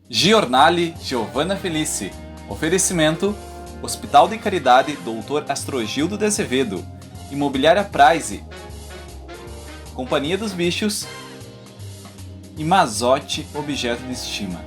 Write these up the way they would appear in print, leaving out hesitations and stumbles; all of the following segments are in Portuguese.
Giornale Giovanna Felice. Oferecimento: Hospital de Caridade Dr. Astrogildo de Azevedo, Imobiliária Prize, Companhia dos Bichos e Mazotti Objeto de Estima.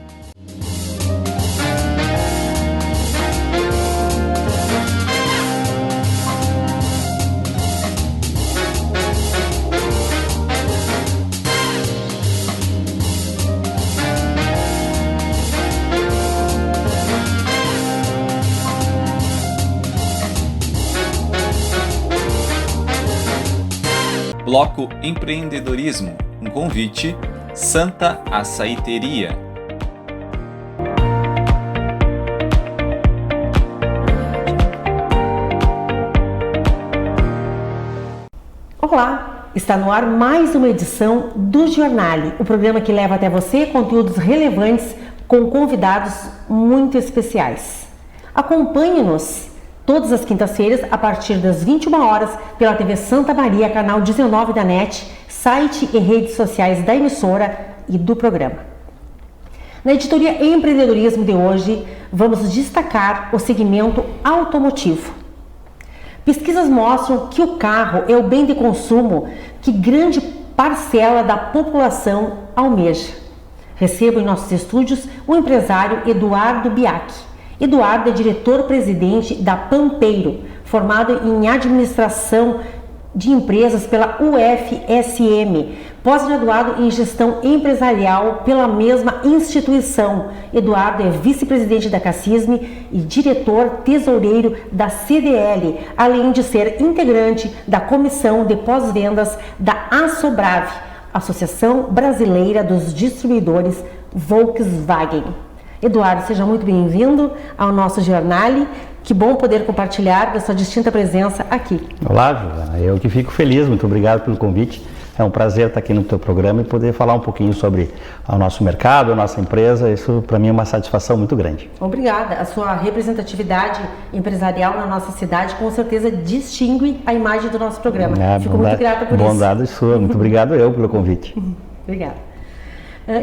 Bloco Empreendedorismo, um convite, Santa Açaiteria. Olá, está no ar mais uma edição do Giornale, o programa que leva até você conteúdos relevantes com convidados muito especiais. Acompanhe-nos todas as quintas-feiras, a partir das 21 horas, pela TV Santa Maria, canal 19 da NET, site e redes sociais da emissora e do programa. Na editoria Empreendedorismo de hoje, vamos destacar o segmento automotivo. Pesquisas mostram que o carro é o bem de consumo que grande parcela da população almeja. Recebo em nossos estúdios o empresário Eduardo Biak. Eduardo é diretor-presidente da Pampeiro, formado em administração de empresas pela UFSM, pós-graduado em gestão empresarial pela mesma instituição. Eduardo é vice-presidente da CACISM e diretor-tesoureiro da CDL, além de ser integrante da comissão de pós-vendas da Assobrave, Associação Brasileira dos Distribuidores Volkswagen. Eduardo, seja muito bem-vindo ao nosso Giornale. Que bom poder compartilhar da sua distinta presença aqui. Olá, Giovana. Eu que fico feliz, muito obrigado pelo convite. É um prazer estar aqui no teu programa e poder falar um pouquinho sobre o nosso mercado, a nossa empresa. Isso para mim é uma satisfação muito grande. Obrigada. A sua representatividade empresarial na nossa cidade com certeza distingue a imagem do nosso programa. Fico muito grata por isso. Bondade sua. Muito obrigado eu pelo convite. Obrigada.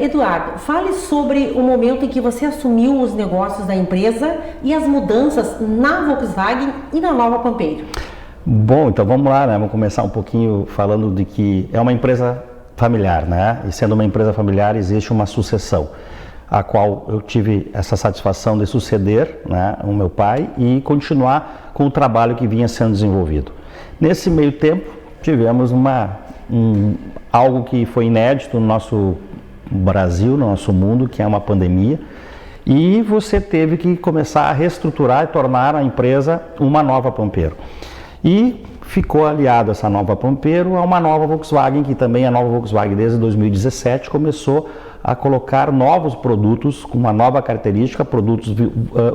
Eduardo, fale sobre o momento em que você assumiu os negócios da empresa e as mudanças na Volkswagen e na nova Pampeiro. Bom, então vamos lá, né? Vamos começar um pouquinho falando de que é uma empresa familiar, né? E sendo uma empresa familiar existe uma sucessão, a qual eu tive essa satisfação de suceder, né, o meu pai e continuar com o trabalho que vinha sendo desenvolvido. Nesse meio tempo tivemos algo que foi inédito no nosso Brasil, no nosso mundo, que é uma pandemia, e você teve que começar a reestruturar e tornar a empresa uma nova Pampeiro. E ficou aliado essa nova Pampeiro a uma nova Volkswagen, que também a nova Volkswagen desde 2017 começou a colocar novos produtos com uma nova característica, produtos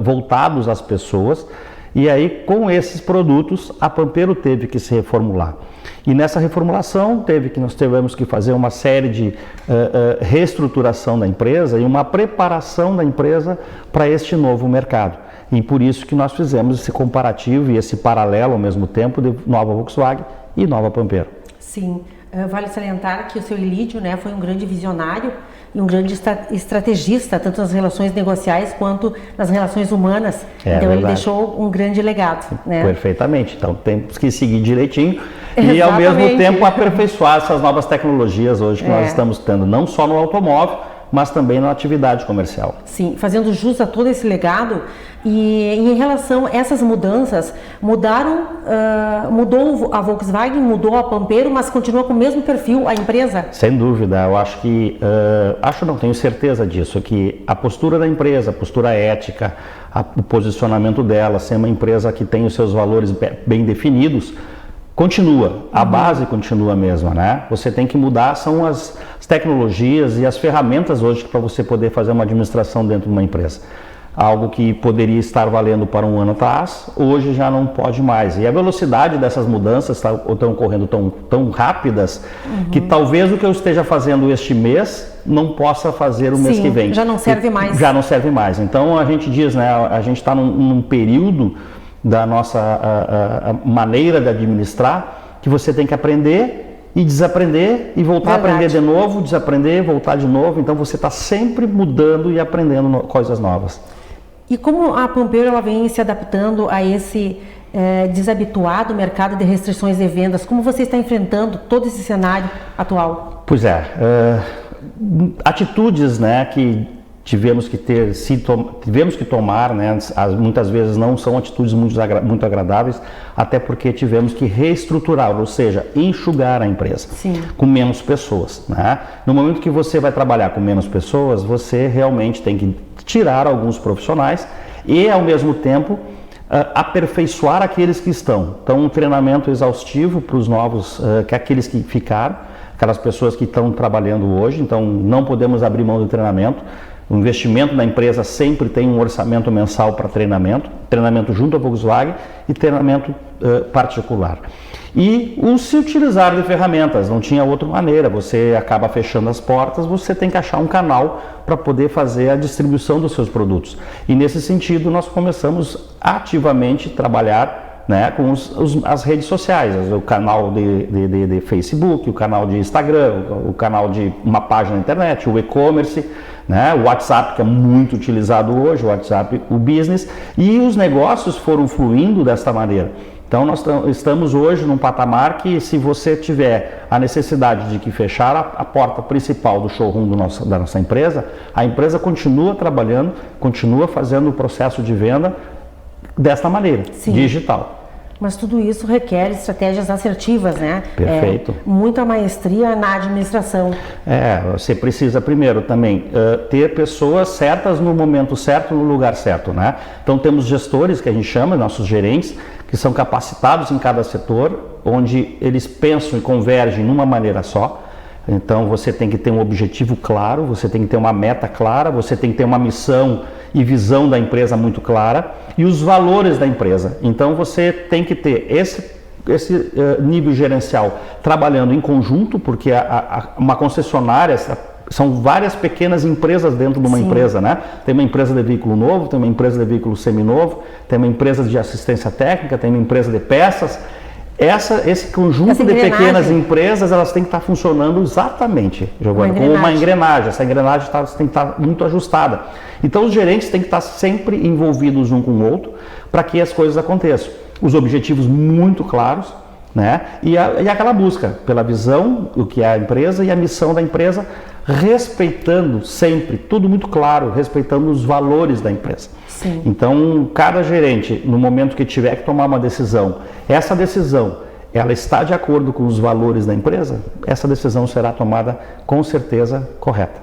voltados às pessoas. E aí, com esses produtos, a Pampeiro teve que se reformular. E nessa reformulação, nós tivemos que fazer uma série de reestruturação da empresa e uma preparação da empresa para este novo mercado. E por isso que nós fizemos esse comparativo e esse paralelo ao mesmo tempo de nova Volkswagen e nova Pampeiro. Sim, vale salientar que o seu Ilídio, né, foi um grande visionário e um grande estrategista, tanto nas relações negociais quanto nas relações humanas. Então verdade. Ele deixou um grande legado. Né? Perfeitamente. Então temos que seguir direitinho e ao mesmo tempo aperfeiçoar essas novas tecnologias hoje que nós estamos tendo, não só no automóvel, mas também na atividade comercial. Sim, fazendo jus a todo esse legado. E em relação a essas mudanças, mudou a Volkswagen, mudou a Pampeiro, mas continua com o mesmo perfil a empresa? Sem dúvida, eu acho que, tenho certeza disso, que a postura da empresa, a postura ética, o posicionamento dela, ser uma empresa que tem os seus valores bem definidos, continua, a base continua a mesma, né? Você tem que mudar, são as tecnologias e as ferramentas hoje para você poder fazer uma administração dentro de uma empresa. Algo que poderia estar valendo para um ano atrás, hoje já não pode mais. E a velocidade dessas mudanças estão ocorrendo tão rápidas que talvez o que eu esteja fazendo este mês não possa fazer o mês que vem. Já não serve mais. Já não serve mais. Então a gente diz, né, a gente está num período da nossa maneira de administrar que você tem que aprender e desaprender e voltar Verdade. a aprender de novo, desaprender, voltar de novo. Então você está sempre mudando e aprendendo coisas novas. E como a Pampeiro ela vem se adaptando a esse desabituado mercado de restrições de vendas? Como você está enfrentando todo esse cenário atual? Pois é, atitudes, né, que tivemos que tomar, né, muitas vezes não são atitudes muito agradáveis, até porque tivemos que reestruturar, ou seja, enxugar a empresa. Sim. Com menos pessoas, né? No momento que você vai trabalhar com menos pessoas, você realmente tem que tirar alguns profissionais e, ao mesmo tempo, aperfeiçoar aqueles que estão. Então, um treinamento exaustivo para os novos, que aqueles que ficaram, aquelas pessoas que estão trabalhando hoje. Então, não podemos abrir mão do treinamento. O investimento da empresa sempre tem um orçamento mensal para treinamento junto à Volkswagen e treinamento particular. E se utilizar de ferramentas, não tinha outra maneira, você acaba fechando as portas, você tem que achar um canal para poder fazer a distribuição dos seus produtos. E nesse sentido nós começamos ativamente a trabalhar, né, com as redes sociais, o canal de Facebook, o canal de Instagram, o canal de uma página na internet, o e-commerce, né, o WhatsApp, que é muito utilizado hoje, o WhatsApp, o business, e os negócios foram fluindo desta maneira. Então nós estamos hoje num patamar que, se você tiver a necessidade de que fechar a porta principal do showroom da nossa empresa, a empresa continua trabalhando, continua fazendo o processo de venda desta maneira, Sim. digital. Mas tudo isso requer estratégias assertivas, né? Perfeito. Muita maestria na administração. Você precisa primeiro também ter pessoas certas no momento certo, no lugar certo, né? Então temos gestores, que a gente chama, nossos gerentes, que são capacitados em cada setor, onde eles pensam e convergem numa maneira só. Então você tem que ter um objetivo claro, você tem que ter uma meta clara, você tem que ter uma missão e visão da empresa muito clara e os valores da empresa. Então você tem que ter esse nível gerencial trabalhando em conjunto, porque uma concessionária são várias pequenas empresas dentro de uma Sim. empresa, né? Tem uma empresa de veículo novo, tem uma empresa de veículo seminovo, tem uma empresa de assistência técnica, tem uma empresa de peças. Esse conjunto de pequenas empresas, elas têm que estar funcionando exatamente, Giovana, como uma engrenagem. Essa engrenagem tem que estar muito ajustada. Então os gerentes têm que estar sempre envolvidos um com o outro para que as coisas aconteçam. Os objetivos muito claros, né? E aquela busca pela visão, o que é a empresa, e a missão da empresa, respeitando sempre, tudo muito claro, respeitando os valores da empresa. Sim. Então, cada gerente, no momento que tiver que tomar uma decisão, essa decisão, ela está de acordo com os valores da empresa, essa decisão será tomada com certeza correta.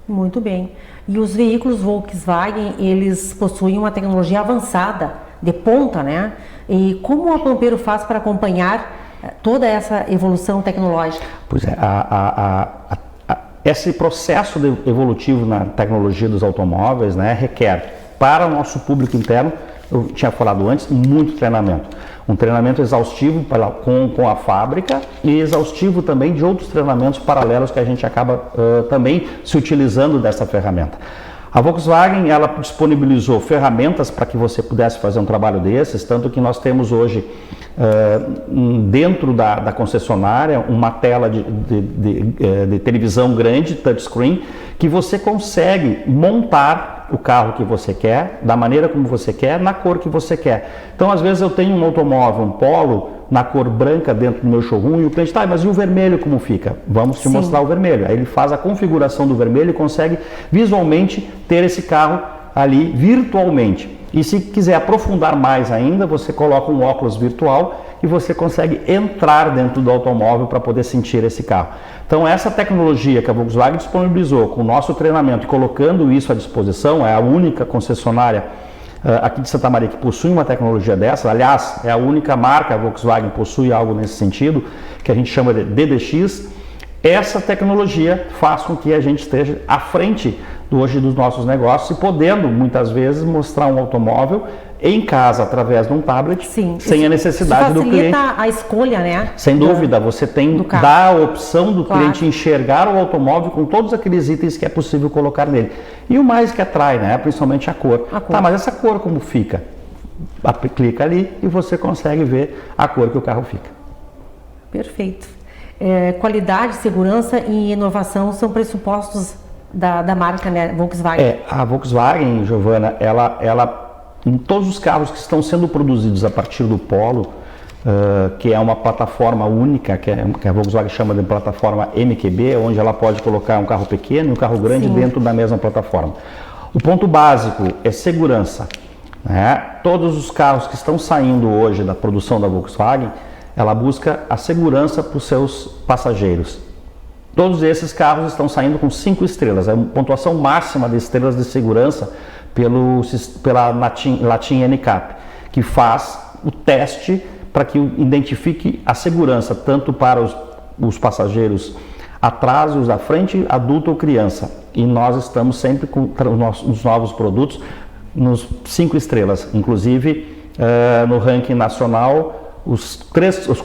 Muito bem. E os veículos Volkswagen, eles possuem uma tecnologia avançada, de ponta, né? E como a Pampeiro faz para acompanhar toda essa evolução tecnológica? Pois é, esse processo evolutivo na tecnologia dos automóveis, né, requer, para o nosso público interno, eu tinha falado antes, muito treinamento. Um treinamento exaustivo com a fábrica e exaustivo também de outros treinamentos paralelos que a gente acaba também se utilizando dessa ferramenta. A Volkswagen, ela disponibilizou ferramentas para que você pudesse fazer um trabalho desses, tanto que nós temos hoje dentro da concessionária uma tela de televisão grande, touchscreen, que você consegue montar o carro que você quer, da maneira como você quer, na cor que você quer. Então, às vezes eu tenho um automóvel, um Polo, na cor branca dentro do meu showroom, e o cliente, mas e o vermelho como fica? Vamos te mostrar o vermelho. Aí ele faz a configuração do vermelho e consegue visualmente ter esse carro ali virtualmente. E se quiser aprofundar mais ainda, você coloca um óculos virtual e você consegue entrar dentro do automóvel para poder sentir esse carro. Então essa tecnologia que a Volkswagen disponibilizou com o nosso treinamento e colocando isso à disposição, é a única concessionária aqui de Santa Maria que possui uma tecnologia dessa. Aliás, é a única marca, a Volkswagen possui algo nesse sentido, que a gente chama de DDX. Essa tecnologia faz com que a gente esteja à frente hoje dos nossos negócios e podendo, muitas vezes, mostrar um automóvel em casa, através de um tablet, sem a necessidade do cliente. Facilita a escolha, né? Sem dúvida, você dá a opção do cliente enxergar o automóvel com todos aqueles itens que é possível colocar nele. E o mais que atrai, né? Principalmente a cor. Tá, mas essa cor como fica? Clica ali e você consegue ver a cor que o carro fica. Perfeito. qualidade, segurança e inovação são pressupostos da marca, né, Volkswagen. A Volkswagen, Giovana, ela em todos os carros que estão sendo produzidos a partir do Polo, que é uma plataforma única, que a Volkswagen chama de plataforma MQB, onde ela pode colocar um carro pequeno e um carro grande Sim. dentro da mesma plataforma. O ponto básico é segurança. Né? Todos os carros que estão saindo hoje da produção da Volkswagen, ela busca a segurança para os seus passageiros. Todos esses carros estão saindo com 5 estrelas, é uma pontuação máxima de estrelas de segurança pela Latin NCAP, que faz o teste para que identifique a segurança tanto para os passageiros atrás, os da frente, adulto ou criança. E nós estamos sempre com os novos produtos nos 5 estrelas, inclusive no ranking nacional, os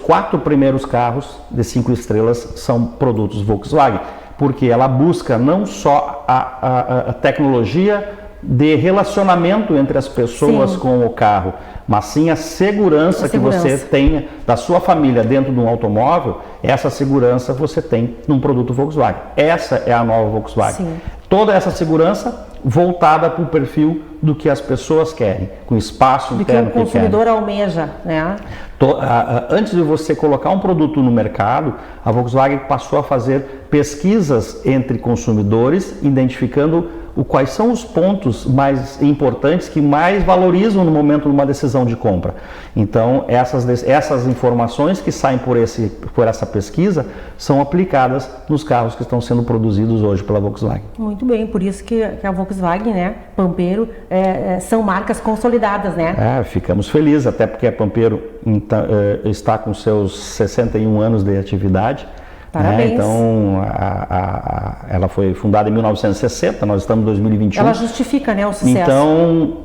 4 primeiros carros de 5 estrelas são produtos Volkswagen, porque ela busca não só a tecnologia de relacionamento entre as pessoas Sim. com o carro, mas sim a segurança que você tenha da sua família dentro de um automóvel. Essa segurança você tem num produto Volkswagen. Essa é a nova Volkswagen. Sim. Toda essa segurança voltada para o perfil do que as pessoas querem, com espaço interno que o consumidor almeja, né? Antes de você colocar um produto no mercado, a Volkswagen passou a fazer pesquisas entre consumidores, identificando quais são os pontos mais importantes que mais valorizam no momento de uma decisão de compra. Então, essas informações que saem por essa pesquisa são aplicadas nos carros que estão sendo produzidos hoje pela Volkswagen. Muito bem, por isso que a Volkswagen, né, Pampero, são marcas consolidadas, né? Ficamos felizes, até porque a Pampero está com seus 61 anos de atividade. Parabéns. Então, ela foi fundada em 1960, nós estamos em 2021. Ela justifica, né, o sucesso. Então,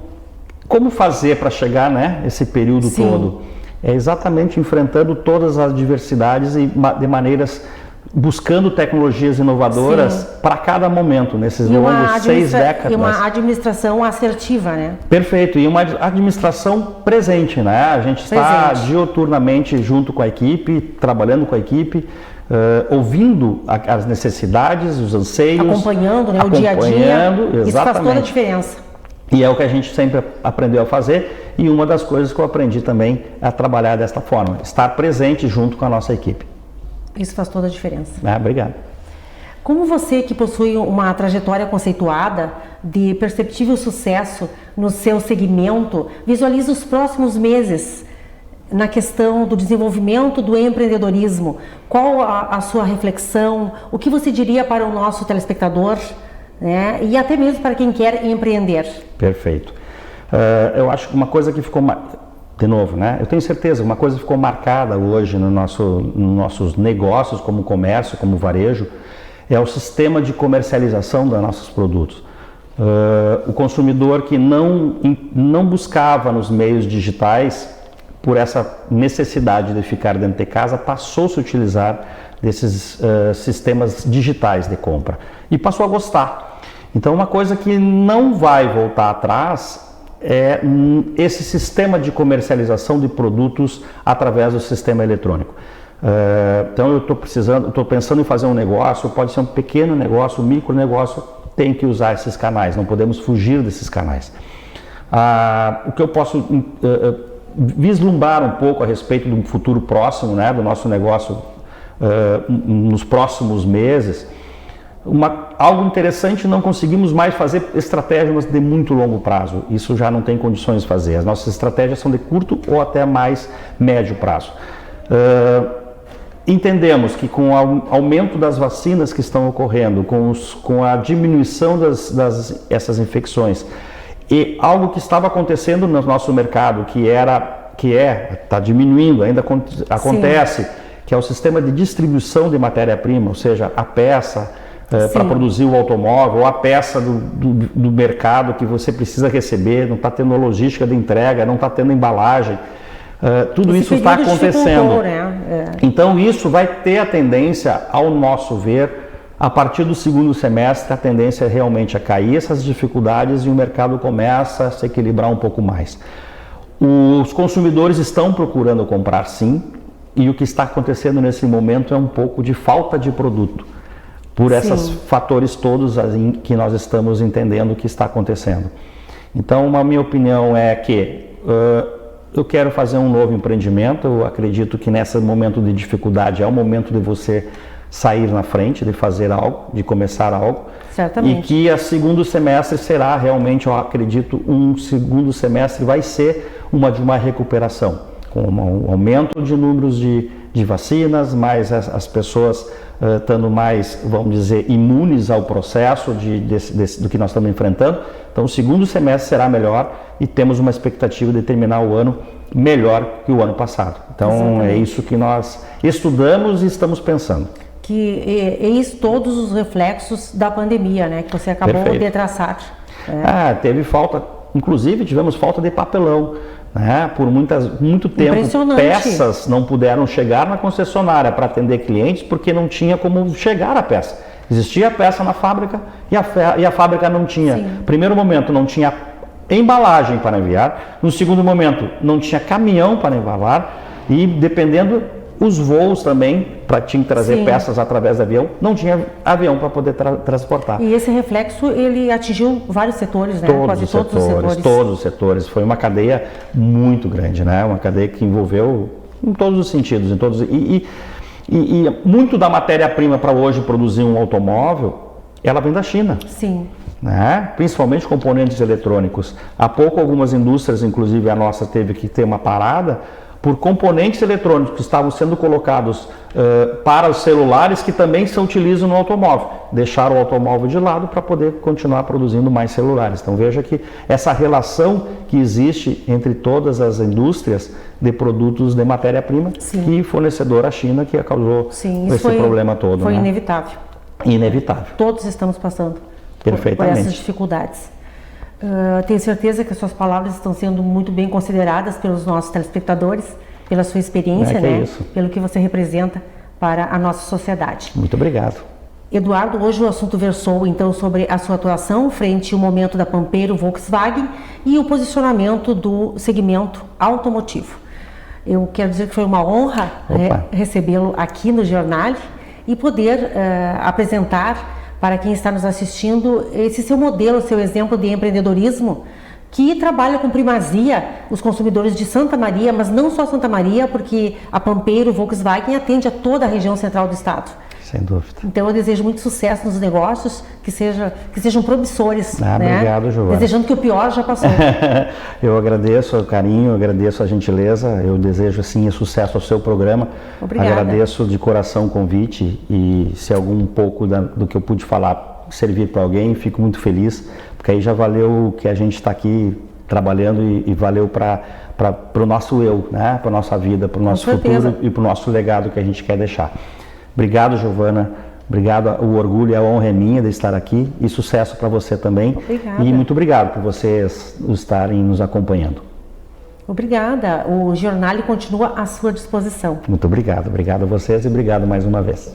como fazer para chegar, né, esse período Sim. todo? É exatamente enfrentando todas as diversidades e de maneiras, buscando tecnologias inovadoras para cada momento, nesses longos 6 décadas. E uma administração assertiva, né? Perfeito, e uma administração presente, né? A gente está diuturnamente junto com a equipe, trabalhando com a equipe, ouvindo as necessidades, os anseios, acompanhando, né, o dia a dia. Exatamente. Isso faz toda a diferença. E é o que a gente sempre aprendeu a fazer, e uma das coisas que eu aprendi também é trabalhar desta forma, estar presente junto com a nossa equipe. Isso faz toda a diferença. Obrigado. Como você, que possui uma trajetória conceituada de perceptível sucesso no seu segmento, visualiza os próximos meses na questão do desenvolvimento do empreendedorismo? Qual a sua reflexão? O que você diria para o nosso telespectador, né? E até mesmo para quem quer empreender? Perfeito. Eu acho que uma coisa que ficou... De novo, né? Eu tenho certeza, uma coisa que ficou marcada hoje nos nossos negócios, como comércio, como varejo, é o sistema de comercialização dos nossos produtos. O consumidor que não buscava nos meios digitais, por essa necessidade de ficar dentro de casa, passou-se a utilizar desses sistemas digitais de compra e passou a gostar. Então, uma coisa que não vai voltar atrás é esse sistema de comercialização de produtos através do sistema eletrônico. Então eu estou pensando em fazer um negócio, pode ser um pequeno negócio, um micro negócio, tem que usar esses canais, não podemos fugir desses canais. O que eu posso vislumbrar um pouco a respeito do futuro próximo, né, do nosso negócio nos próximos meses, algo interessante, não conseguimos mais fazer estratégias de muito longo prazo. Isso já não tem condições de fazer. As nossas estratégias são de curto ou até mais médio prazo. Entendemos que com o aumento das vacinas que estão ocorrendo, com a diminuição dessas infecções, e algo que estava acontecendo no nosso mercado, está diminuindo, ainda acontece, Sim. que é o sistema de distribuição de matéria-prima, ou seja, a peça para produzir o automóvel, a peça do mercado que você precisa receber, não está tendo logística de entrega, não está tendo embalagem, tudo isso está acontecendo. Né? Então isso vai ter a tendência, ao nosso ver, a partir do segundo semestre, a tendência é realmente a cair essas dificuldades e o mercado começa a se equilibrar um pouco mais. Os consumidores estão procurando comprar sim, E o que está acontecendo nesse momento é um pouco de falta de produto, por esses fatores todos que nós estamos entendendo que está acontecendo. Então, a minha opinião é que eu quero fazer um novo empreendimento. Eu acredito que nesse momento de dificuldade é o momento de você sair na frente, de fazer algo, de começar algo. Certamente. E que o segundo semestre será realmente, eu acredito, um segundo semestre vai ser de uma recuperação, com um aumento de números de vacinas, mais as pessoas estando mais, vamos dizer, imunes ao processo do que nós estamos enfrentando. Então, o segundo semestre será melhor e temos uma expectativa de terminar o ano melhor que o ano passado. Então, exatamente, é isso que nós estudamos e estamos pensando. Que eis todos os reflexos da pandemia, né, que você acabou de traçar. Teve falta, inclusive tivemos falta de papelão. Por muito tempo, peças não puderam chegar na concessionária para atender clientes porque não tinha como chegar a peça. Existia a peça na fábrica e a fábrica não tinha. No primeiro momento não tinha embalagem para enviar, no segundo momento não tinha caminhão para embalar e dependendo os voos também, para tinha que trazer peças através do avião, não tinha avião para poder transportar. E esse reflexo, ele atingiu vários setores, né? Todos os setores. Foi uma cadeia muito grande, né? Uma cadeia que envolveu em todos os sentidos. E muito da matéria-prima para hoje produzir um automóvel, ela vem da China. Sim. Né? Principalmente componentes eletrônicos. Há pouco algumas indústrias, inclusive a nossa, teve que ter uma parada, por componentes eletrônicos que estavam sendo colocados para os celulares que também se utilizam no automóvel. Deixaram o automóvel de lado para poder continuar produzindo mais celulares. Então veja que essa relação que existe entre todas as indústrias de produtos de matéria-prima e fornecedor à China que causou esse problema todo. Foi inevitável. Inevitável. Todos estamos passando por essas dificuldades. Tenho certeza que as suas palavras estão sendo muito bem consideradas pelos nossos telespectadores, pela sua experiência, né? Pelo que você representa para a nossa sociedade. Muito obrigado. Eduardo, hoje o assunto versou então sobre a sua atuação frente ao momento da Pampeiro Volkswagen e o posicionamento do segmento automotivo. Eu quero dizer que foi uma honra recebê-lo aqui no Jornal e poder apresentar para quem está nos assistindo esse seu modelo, seu exemplo de empreendedorismo que trabalha com primazia os consumidores de Santa Maria, mas não só Santa Maria, porque a Pampeiro Volkswagen atende a toda a região central do estado. Sem dúvida. Então eu desejo muito sucesso nos negócios, que sejam promissores. Né? Obrigado, Giovana. Desejando que o pior já passou. Eu agradeço o carinho, agradeço a gentileza, eu desejo assim sucesso ao seu programa. Obrigada. Agradeço de coração o convite e se algum pouco do que eu pude falar servir para alguém, fico muito feliz, porque aí já valeu o que a gente está aqui trabalhando e valeu para o nosso eu, né? Para a nossa vida, para o nosso futuro e para o nosso legado que a gente quer deixar. Obrigado, Giovana. Obrigado, o orgulho e a honra é minha de estar aqui e sucesso para você também. Obrigada. E muito obrigado por vocês estarem nos acompanhando. Obrigada. O Jornal continua à sua disposição. Muito obrigado. Obrigado a vocês e obrigado mais uma vez.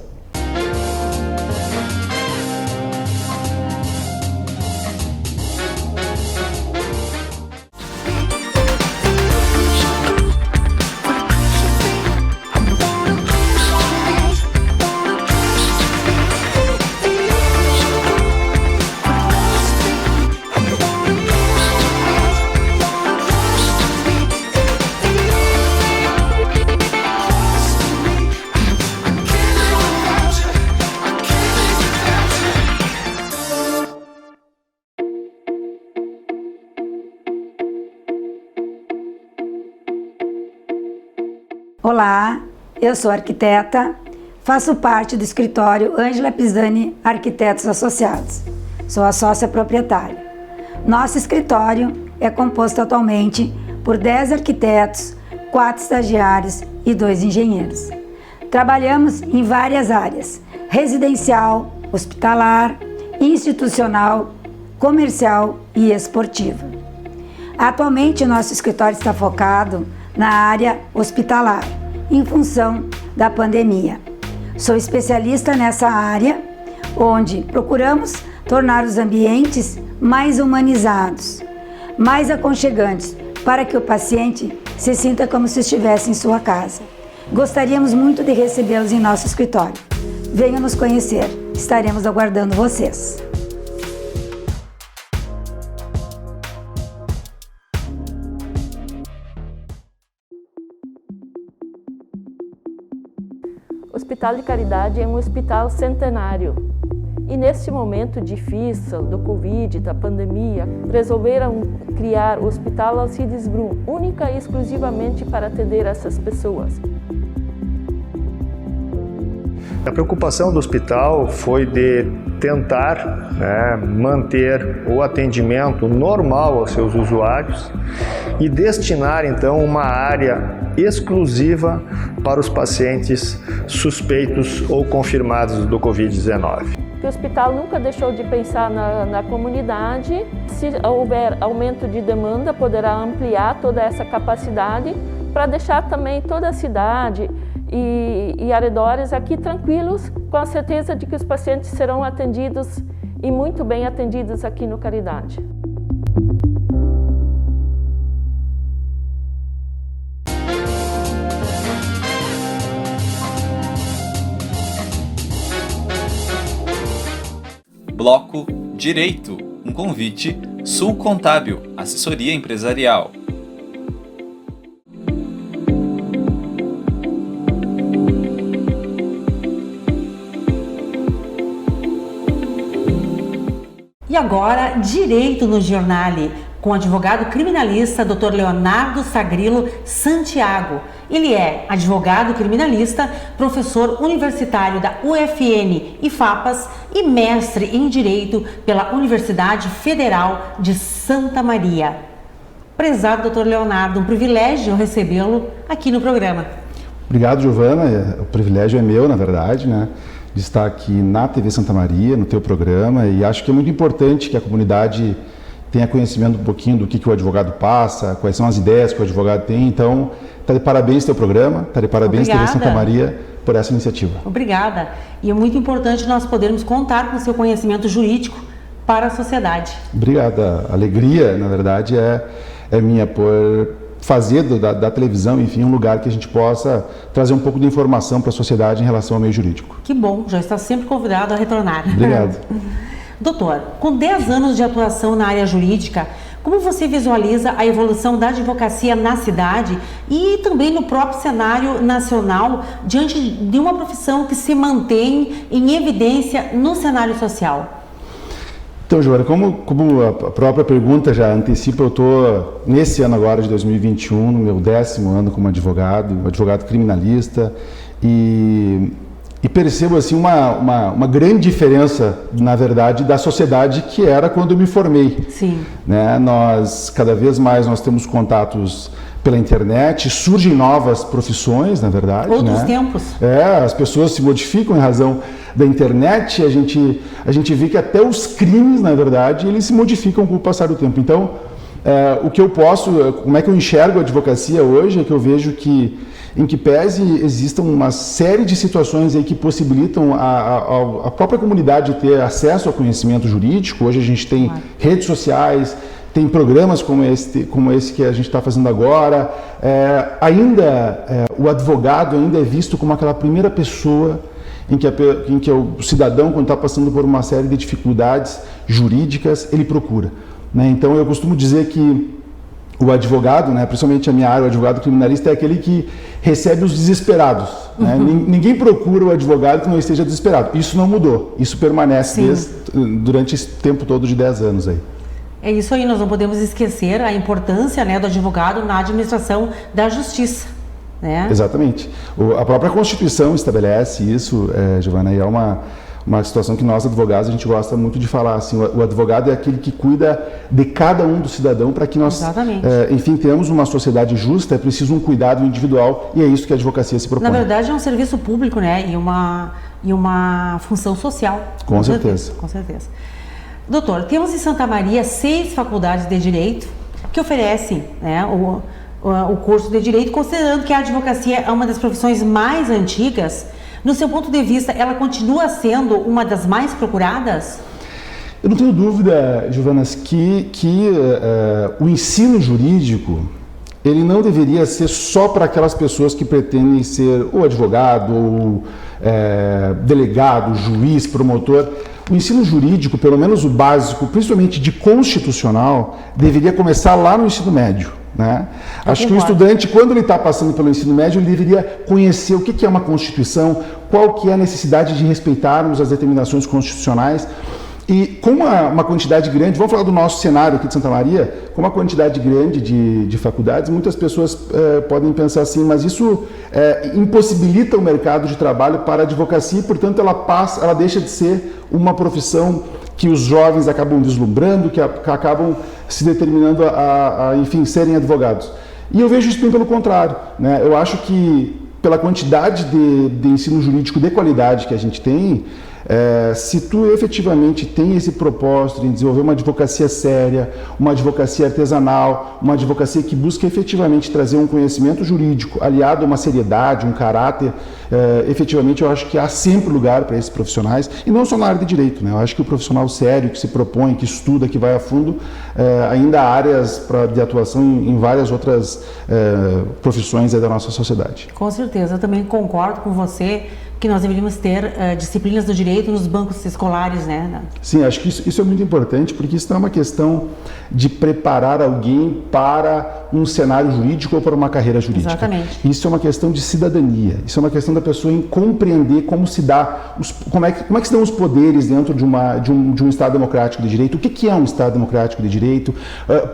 Olá, eu sou arquiteta, faço parte do escritório Ângela Pisani Arquitetos Associados. Sou a sócia proprietária. Nosso escritório é composto atualmente por 10 arquitetos, 4 estagiários e 2 engenheiros. Trabalhamos em várias áreas: residencial, hospitalar, institucional, comercial e esportiva. Atualmente, nosso escritório está focado na área hospitalar, em função da pandemia. Sou especialista nessa área, onde procuramos tornar os ambientes mais humanizados, mais aconchegantes, para que o paciente se sinta como se estivesse em sua casa. Gostaríamos muito de recebê-los em nosso escritório. Venham nos conhecer, estaremos aguardando vocês. O Hospital de Caridade é um hospital centenário. E neste momento difícil do Covid, da pandemia, resolveram criar o Hospital Alcides Brum, única e exclusivamente para atender essas pessoas. A preocupação do hospital foi de tentar manter o atendimento normal aos seus usuários e destinar então uma área exclusiva para os pacientes suspeitos ou confirmados do Covid-19. O hospital nunca deixou de pensar na comunidade. Se houver aumento de demanda, poderá ampliar toda essa capacidade para deixar também toda a cidade e arredores aqui tranquilos, com a certeza de que os pacientes serão atendidos e muito bem atendidos aqui no Caridade. Bloco Direito, um convite, Sul Contábil, assessoria empresarial. E agora, Direito no Giornale, com o advogado criminalista Dr. Leonardo Sagrilo Santiago. Ele é advogado criminalista, professor universitário da UFN e FAPAS e mestre em Direito pela Universidade Federal de Santa Maria. Prezado Dr. Leonardo, um privilégio recebê-lo aqui no programa. Obrigado, Giovana. O privilégio é meu, na verdade, de estar aqui na TV Santa Maria, no teu programa, e acho que é muito importante que a comunidade tenha conhecimento um pouquinho do que o advogado passa, quais são as ideias que o advogado tem. Então, está de parabéns teu programa, está de parabéns TV Santa Maria por essa iniciativa. Obrigada. E é muito importante nós podermos contar com o seu conhecimento jurídico para a sociedade. Obrigada. A alegria, na verdade, é minha por fazer da televisão, enfim, um lugar que a gente possa trazer um pouco de informação para a sociedade em relação ao meio jurídico. Que bom, já está sempre convidado a retornar. Obrigado. Doutor, com 10 anos de atuação na área jurídica, como você visualiza a evolução da advocacia na cidade e também no próprio cenário nacional diante de uma profissão que se mantém em evidência no cenário social? Então, Giovana, como a própria pergunta já antecipa, eu estou nesse ano agora de 2021, no meu 10º ano como advogado criminalista, e percebo assim uma grande diferença, na verdade, da sociedade que era quando eu me formei. Sim. Cada vez mais nós temos contatos pela internet, surgem novas profissões, na verdade. Outros tempos. As pessoas se modificam em razão da internet, a gente vê que até os crimes, na verdade, eles se modificam com o passar do tempo. Então, como é que eu enxergo a advocacia hoje, é que eu vejo que, em que pese existam uma série de situações aí que possibilitam a própria comunidade ter acesso ao conhecimento jurídico. Hoje a gente tem redes sociais, tem programas como esse que a gente está fazendo agora. O advogado ainda é visto como aquela primeira pessoa em que o cidadão, quando está passando por uma série de dificuldades jurídicas, ele procura. Então, eu costumo dizer que o advogado, principalmente a minha área, o advogado criminalista, é aquele que recebe os desesperados. Ninguém procura o advogado que não esteja desesperado. Isso não mudou, isso permanece durante esse tempo todo de 10 anos aí. É isso aí, nós não podemos esquecer a importância do advogado na administração da justiça. Exatamente. A própria Constituição estabelece isso, Giovana, e é uma situação que nós, advogados, a gente gosta muito de falar. Assim, o advogado é aquele que cuida de cada um do cidadão para que nós, enfim, tenhamos uma sociedade justa. É preciso um cuidado individual e é isso que a advocacia se propõe. Na verdade, é um serviço público, e uma função social. Com certeza. Com certeza. Doutor, temos em Santa Maria 6 faculdades de Direito que oferecem o curso de Direito, considerando que a advocacia é uma das profissões mais antigas. No seu ponto de vista, ela continua sendo uma das mais procuradas? Eu não tenho dúvida, Giovana, que o ensino jurídico ele não deveria ser só para aquelas pessoas que pretendem ser ou advogado, ou delegado, juiz, promotor. O ensino jurídico, pelo menos o básico, principalmente de constitucional, deveria começar lá no ensino médio. Né? Acho que o estudante, quando ele está passando pelo ensino médio, ele deveria conhecer o que é uma Constituição, qual que é a necessidade de respeitarmos as determinações constitucionais. E com uma quantidade grande, vamos falar do nosso cenário aqui de Santa Maria, com uma quantidade grande de faculdades, muitas pessoas podem pensar assim, mas isso impossibilita o mercado de trabalho para a advocacia e, portanto, ela deixa de ser uma profissão que os jovens acabam vislumbrando, que acabam se determinando enfim, serem advogados. E eu vejo isso bem pelo contrário, né? Eu acho que, pela quantidade de ensino jurídico de qualidade que a gente tem, se tu efetivamente tem esse propósito em desenvolver uma advocacia séria, uma advocacia artesanal, uma advocacia que busca efetivamente trazer um conhecimento jurídico aliado a uma seriedade, um caráter, efetivamente eu acho que há sempre lugar para esses profissionais, e não só na área de direito, né? Eu acho que o profissional sério, que se propõe, que estuda, que vai a fundo, ainda há áreas de atuação em várias outras profissões da nossa sociedade. Com certeza, eu também concordo com você que nós deveríamos ter disciplinas do direito nos bancos escolares, né? Sim, acho que isso é muito importante, porque isso não é uma questão de preparar alguém para um cenário jurídico ou para uma carreira jurídica. Exatamente. Isso é uma questão de cidadania, isso é uma questão da pessoa em compreender como se dá, como é que se dão os poderes dentro de um Estado democrático de direito, o que é um Estado democrático de direito,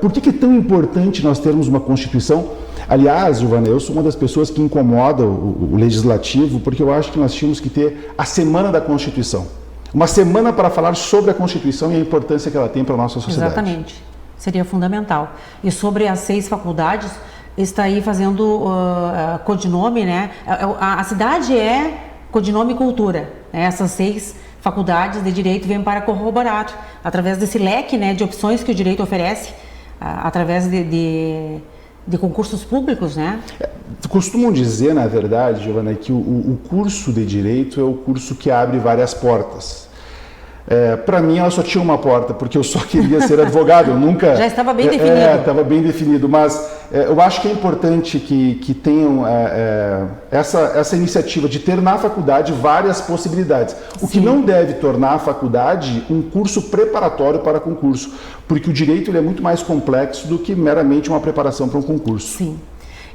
por que é tão importante nós termos uma Constituição. Aliás, Giovana, eu sou uma das pessoas que incomoda o legislativo, porque eu acho que nós tínhamos que ter a Semana da Constituição. Uma semana para falar sobre a Constituição e a importância que ela tem para a nossa sociedade. Exatamente. Seria fundamental. E sobre as 6 faculdades, está aí fazendo codinome, né? A cidade é codinome cultura, né? Essas 6 faculdades de direito vêm para corroborar, através desse leque, né, de opções que o direito oferece, através de concursos públicos, né? Costumam dizer, na verdade, Giovana, que o curso de Direito é o curso que abre várias portas. Para mim, ela só tinha uma porta, porque eu só queria ser advogado, eu nunca... Já estava bem definido. Estava bem definido, mas eu acho que é importante que tenham essa iniciativa de ter na faculdade várias possibilidades. O que não deve tornar a faculdade um curso preparatório para concurso, porque o direito ele é muito mais complexo do que meramente uma preparação para um concurso. Sim.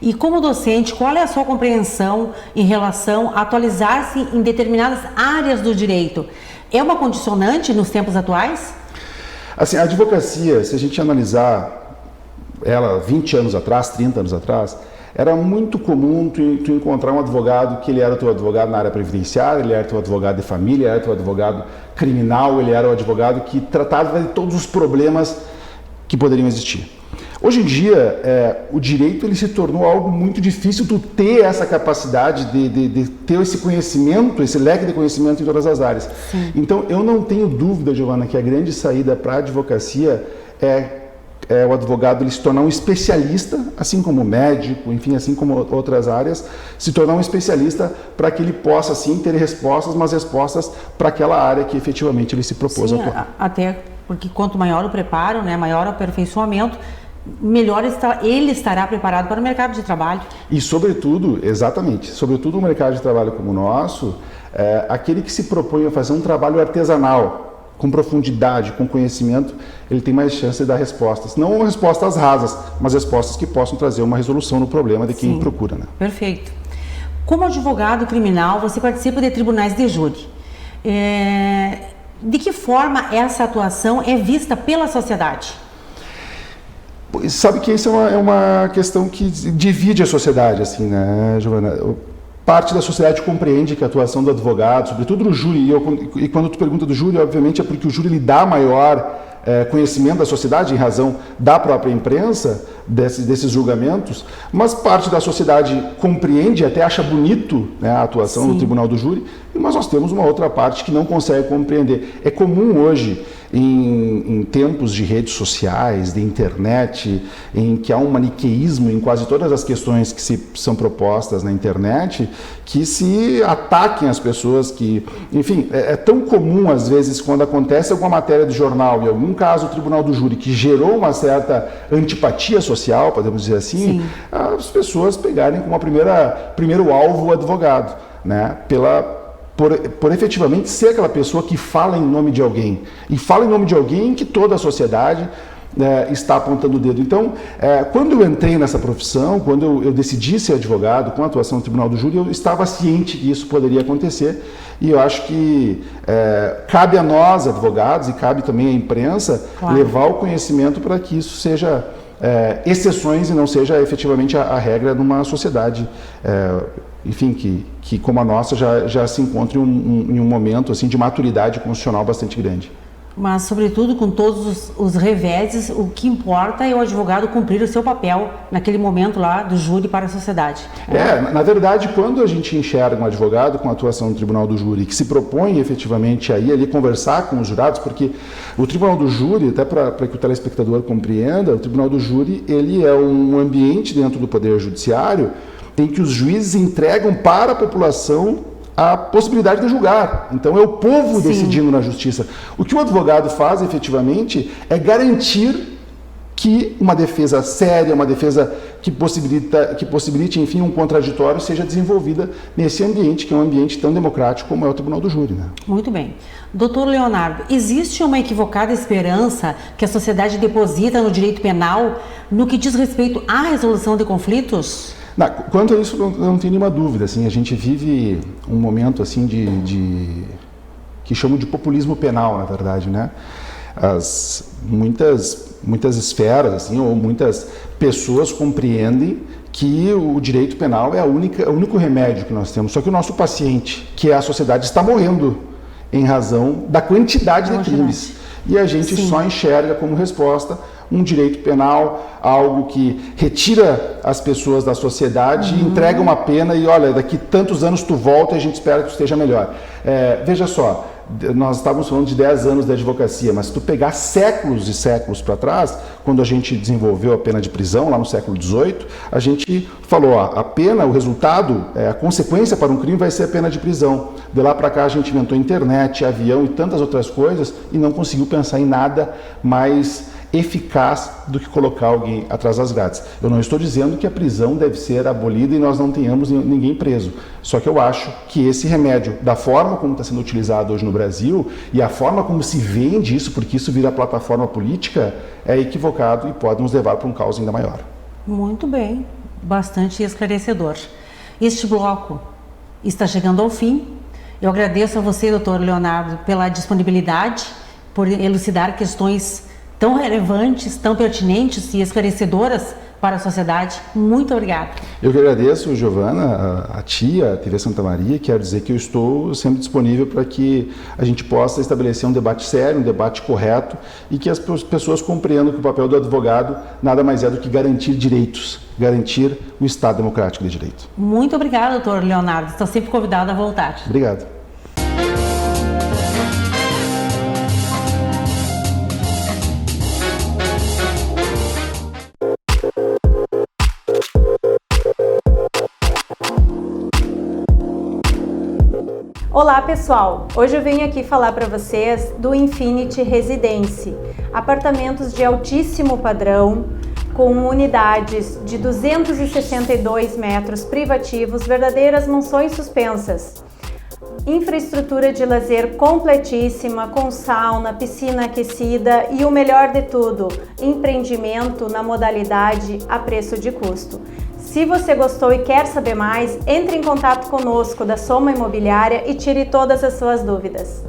E como docente, qual é a sua compreensão em relação a atualizar-se em determinadas áreas do direito? É uma condicionante nos tempos atuais? Assim, a advocacia, se a gente analisar ela 20 anos atrás, 30 anos atrás, era muito comum tu encontrar um advogado que ele era teu advogado na área previdenciária, ele era teu advogado de família, ele era teu advogado criminal, ele era o advogado que tratava de todos os problemas que poderiam existir. Hoje em dia, o direito ele se tornou algo muito difícil tu ter essa capacidade de ter esse conhecimento, esse leque de conhecimento em todas as áreas. Sim. Então, eu não tenho dúvida, Giovana, que a grande saída para a advocacia é o advogado ele se tornar um especialista, assim como o médico, enfim, assim como outras áreas, se tornar um especialista para que ele possa, sim, ter respostas, mas respostas para aquela área que efetivamente ele se propôs a atuar. Até porque quanto maior o preparo, né, maior o aperfeiçoamento, melhor ele estará preparado para o mercado de trabalho. E sobretudo, exatamente, sobretudo um mercado de trabalho como o nosso, aquele que se propõe a fazer um trabalho artesanal, com profundidade, com conhecimento, ele tem mais chance de dar respostas. Não respostas rasas, mas respostas que possam trazer uma resolução no problema de quem procura. Né? Perfeito. Como advogado criminal, você participa de tribunais de júri. De que forma essa atuação é vista pela sociedade? Sabe que isso é uma questão que divide a sociedade, assim, né, Giovana? Parte da sociedade compreende que a atuação do advogado, sobretudo no júri, e quando tu pergunta do júri, obviamente é porque o júri lhe dá maior conhecimento da sociedade em razão da própria imprensa, desses julgamentos, mas parte da sociedade compreende, até acha bonito, né, a atuação do tribunal do júri, mas nós temos uma outra parte que não consegue compreender. É comum hoje em tempos de redes sociais, de internet, em que há um maniqueísmo em quase todas as questões que são propostas na internet, que se ataquem as pessoas que... Enfim, é tão comum às vezes quando acontece alguma matéria de jornal, em algum caso o tribunal do júri, que gerou uma certa antipatia social, podemos dizer assim, as pessoas pegarem como primeiro alvo o advogado, né? Por efetivamente ser aquela pessoa que fala em nome de alguém. E fala em nome de alguém que toda a sociedade está apontando o dedo. Então, quando eu entrei nessa profissão, quando eu decidi ser advogado com a atuação no Tribunal do Júri, eu estava ciente que isso poderia acontecer. E eu acho que cabe a nós, advogados, e cabe também à imprensa, levar o conhecimento para que isso seja exceções e não seja efetivamente a regra numa sociedade enfim, que como a nossa já se encontra em um momento assim, de maturidade constitucional bastante grande. Mas, sobretudo, com todos os reveses, o que importa é o advogado cumprir o seu papel naquele momento lá do júri para a sociedade. Na verdade, quando a gente enxerga um advogado com atuação no Tribunal do Júri, que se propõe efetivamente a ir ali conversar com os jurados, porque o Tribunal do Júri, até para que o telespectador compreenda, o Tribunal do Júri ele é um ambiente dentro do Poder Judiciário em que os juízes entregam para a população a possibilidade de julgar. Então é o povo decidindo na justiça. O que o advogado faz efetivamente é garantir que uma defesa séria, uma defesa que possibilite, enfim, um contraditório seja desenvolvida nesse ambiente, que é um ambiente tão democrático como é o Tribunal do Júri, né? Muito bem. Doutor Leonardo, existe uma equivocada esperança que a sociedade deposita no direito penal no que diz respeito à resolução de conflitos? Quanto a isso, não tenho nenhuma dúvida. Assim, a gente vive um momento assim que chamam de populismo penal, na verdade, né? Muitas esferas, assim, ou muitas pessoas compreendem que o direito penal é o único remédio que nós temos. Só que o nosso paciente, que é a sociedade, está morrendo em razão da quantidade de crimes. E a gente só enxerga como resposta um direito penal, algo que retira as pessoas da sociedade, entrega uma pena e olha, daqui tantos anos tu volta e a gente espera que tu esteja melhor. Veja só, nós estávamos falando de 10 anos da advocacia, mas se tu pegar séculos e séculos para trás, quando a gente desenvolveu a pena de prisão, lá no século XVIII, a gente falou, a pena, o resultado, a consequência para um crime vai ser a pena de prisão. De lá para cá a gente inventou internet, avião e tantas outras coisas e não conseguiu pensar em nada mais eficaz do que colocar alguém atrás das grades. Eu não estou dizendo que a prisão deve ser abolida e nós não tenhamos ninguém preso. Só que eu acho que esse remédio, da forma como está sendo utilizado hoje no Brasil e a forma como se vende isso, porque isso vira plataforma política, é equivocado e pode nos levar para um caos ainda maior. Muito bem, bastante esclarecedor. Este bloco está chegando ao fim. Eu agradeço a você, doutor Leonardo, pela disponibilidade, por elucidar questões tão relevantes, tão pertinentes e esclarecedoras para a sociedade. Muito obrigada. Eu que agradeço, Giovana, a ti, a TV Santa Maria. Quero dizer que eu estou sempre disponível para que a gente possa estabelecer um debate sério, um debate correto e que as pessoas compreendam que o papel do advogado nada mais é do que garantir direitos, garantir o Estado democrático de direito. Muito obrigada, doutor Leonardo. Estou sempre convidado a voltar. Obrigado. Olá pessoal, hoje eu venho aqui falar para vocês do Infinity Residence, apartamentos de altíssimo padrão, com unidades de 262 metros privativos, verdadeiras mansões suspensas. Infraestrutura de lazer completíssima, com sauna, piscina aquecida e o melhor de tudo, empreendimento na modalidade a preço de custo. Se você gostou e quer saber mais, entre em contato conosco da Soma Imobiliária e tire todas as suas dúvidas.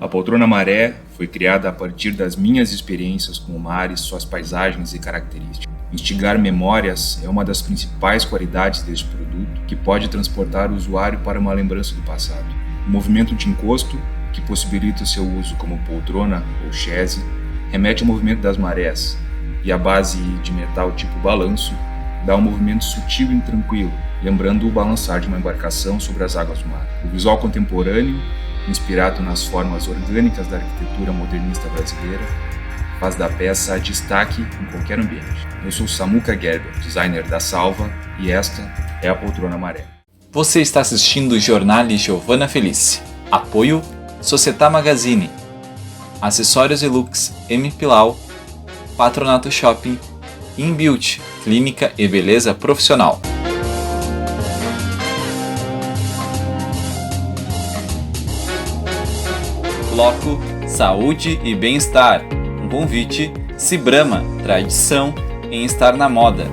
A Poltrona Maré foi criada a partir das minhas experiências com o mar e suas paisagens e características. Instigar memórias é uma das principais qualidades deste produto, que pode transportar o usuário para uma lembrança do passado. O movimento de encosto, que possibilita o seu uso como poltrona ou chaise, remete ao movimento das marés, e a base de metal tipo balanço dá um movimento sutil e tranquilo, lembrando o balançar de uma embarcação sobre as águas do mar. O visual contemporâneo, inspirado nas formas orgânicas da arquitetura modernista brasileira, faz da peça destaque em qualquer ambiente. Eu sou Samuca Gerber, designer da Salva, e esta é a Poltrona Maré. Você está assistindo o Jornal Giovanna Felice. Apoio Societá Magazine, Acessórios e Looks M. Pilau, Patronato Shopping, Inbuilt, Clínica e Beleza Profissional. Bloco Saúde e Bem-Estar. Um convite Cibrama, tradição em estar na moda.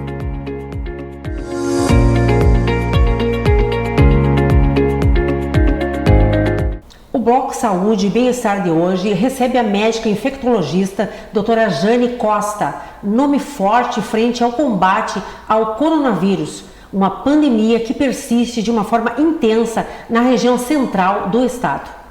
O Bloco Saúde e Bem-Estar de hoje recebe a médica infectologista doutora Jane Costa, nome forte frente ao combate ao coronavírus, uma pandemia que persiste de uma forma intensa na região central do estado.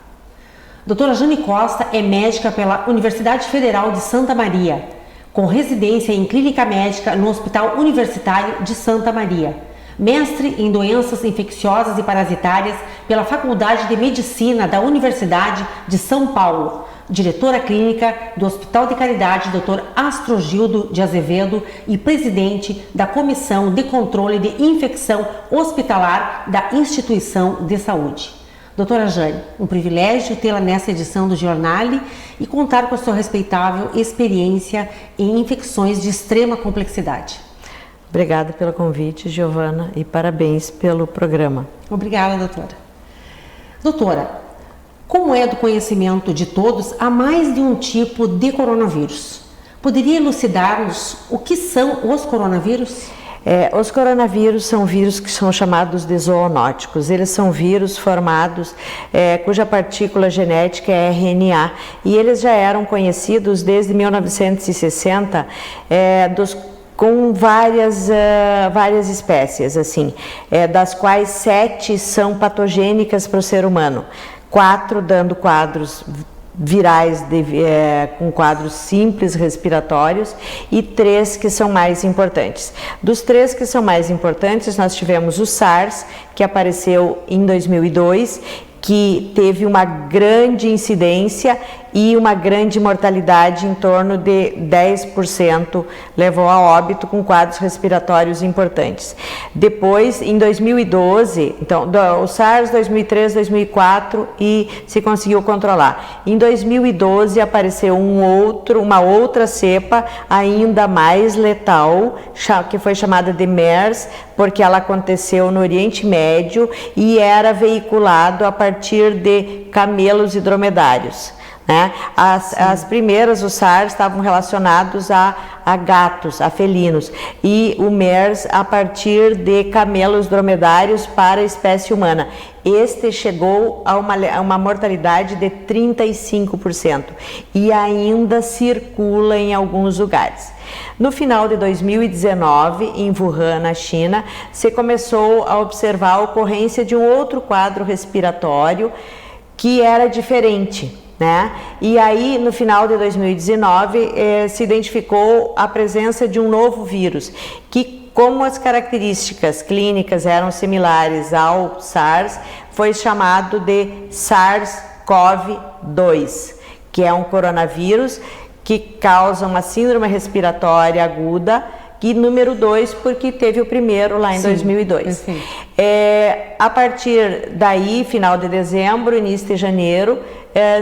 Doutora Jane Costa é médica pela Universidade Federal de Santa Maria, com residência em clínica médica no Hospital Universitário de Santa Maria. Mestre em doenças infecciosas e parasitárias pela Faculdade de Medicina da Universidade de São Paulo. Diretora clínica do Hospital de Caridade, Dr. Astrogildo de Azevedo, e presidente da Comissão de Controle de Infecção Hospitalar da Instituição de Saúde. Doutora Jane, um privilégio tê-la nessa edição do Jornal e contar com a sua respeitável experiência em infecções de extrema complexidade. Obrigada pelo convite, Giovanna, e parabéns pelo programa. Obrigada, doutora. Doutora, como é do conhecimento de todos, há mais de um tipo de coronavírus. Poderia elucidar-nos o que são os coronavírus? Os coronavírus são vírus que são chamados de zoonóticos. Eles são vírus formados cuja partícula genética é RNA, e eles já eram conhecidos desde 1960 com várias espécies, assim, das quais 7 são patogênicas para o ser humano, 4 dando quadros virais com quadros simples respiratórios e 3 que são mais importantes. Dos 3 que são mais importantes, nós tivemos o SARS, que apareceu em 2002, que teve uma grande incidência e uma grande mortalidade, em torno de 10%, levou a óbito com quadros respiratórios importantes. Depois, em 2012, então, o SARS 2003, 2004 e se conseguiu controlar. Em 2012 apareceu uma outra cepa ainda mais letal, que foi chamada de MERS, porque ela aconteceu no Oriente Médio e era veiculado a partir de camelos e dromedários. Né? As primeiras, o SARS, estavam relacionados a gatos, a felinos, e o MERS a partir de camelos dromedários para a espécie humana. Este chegou a uma mortalidade de 35% e ainda circula em alguns lugares. No final de 2019, em Wuhan, na China, se começou a observar a ocorrência de um outro quadro respiratório que era diferente. Né? E aí, no final de 2019, se identificou a presença de um novo vírus, que, como as características clínicas eram similares ao SARS, foi chamado de SARS-CoV-2, que é um coronavírus que causa uma síndrome respiratória aguda, e número 2, porque teve o primeiro lá em 2002. A partir daí, final de dezembro, início de janeiro,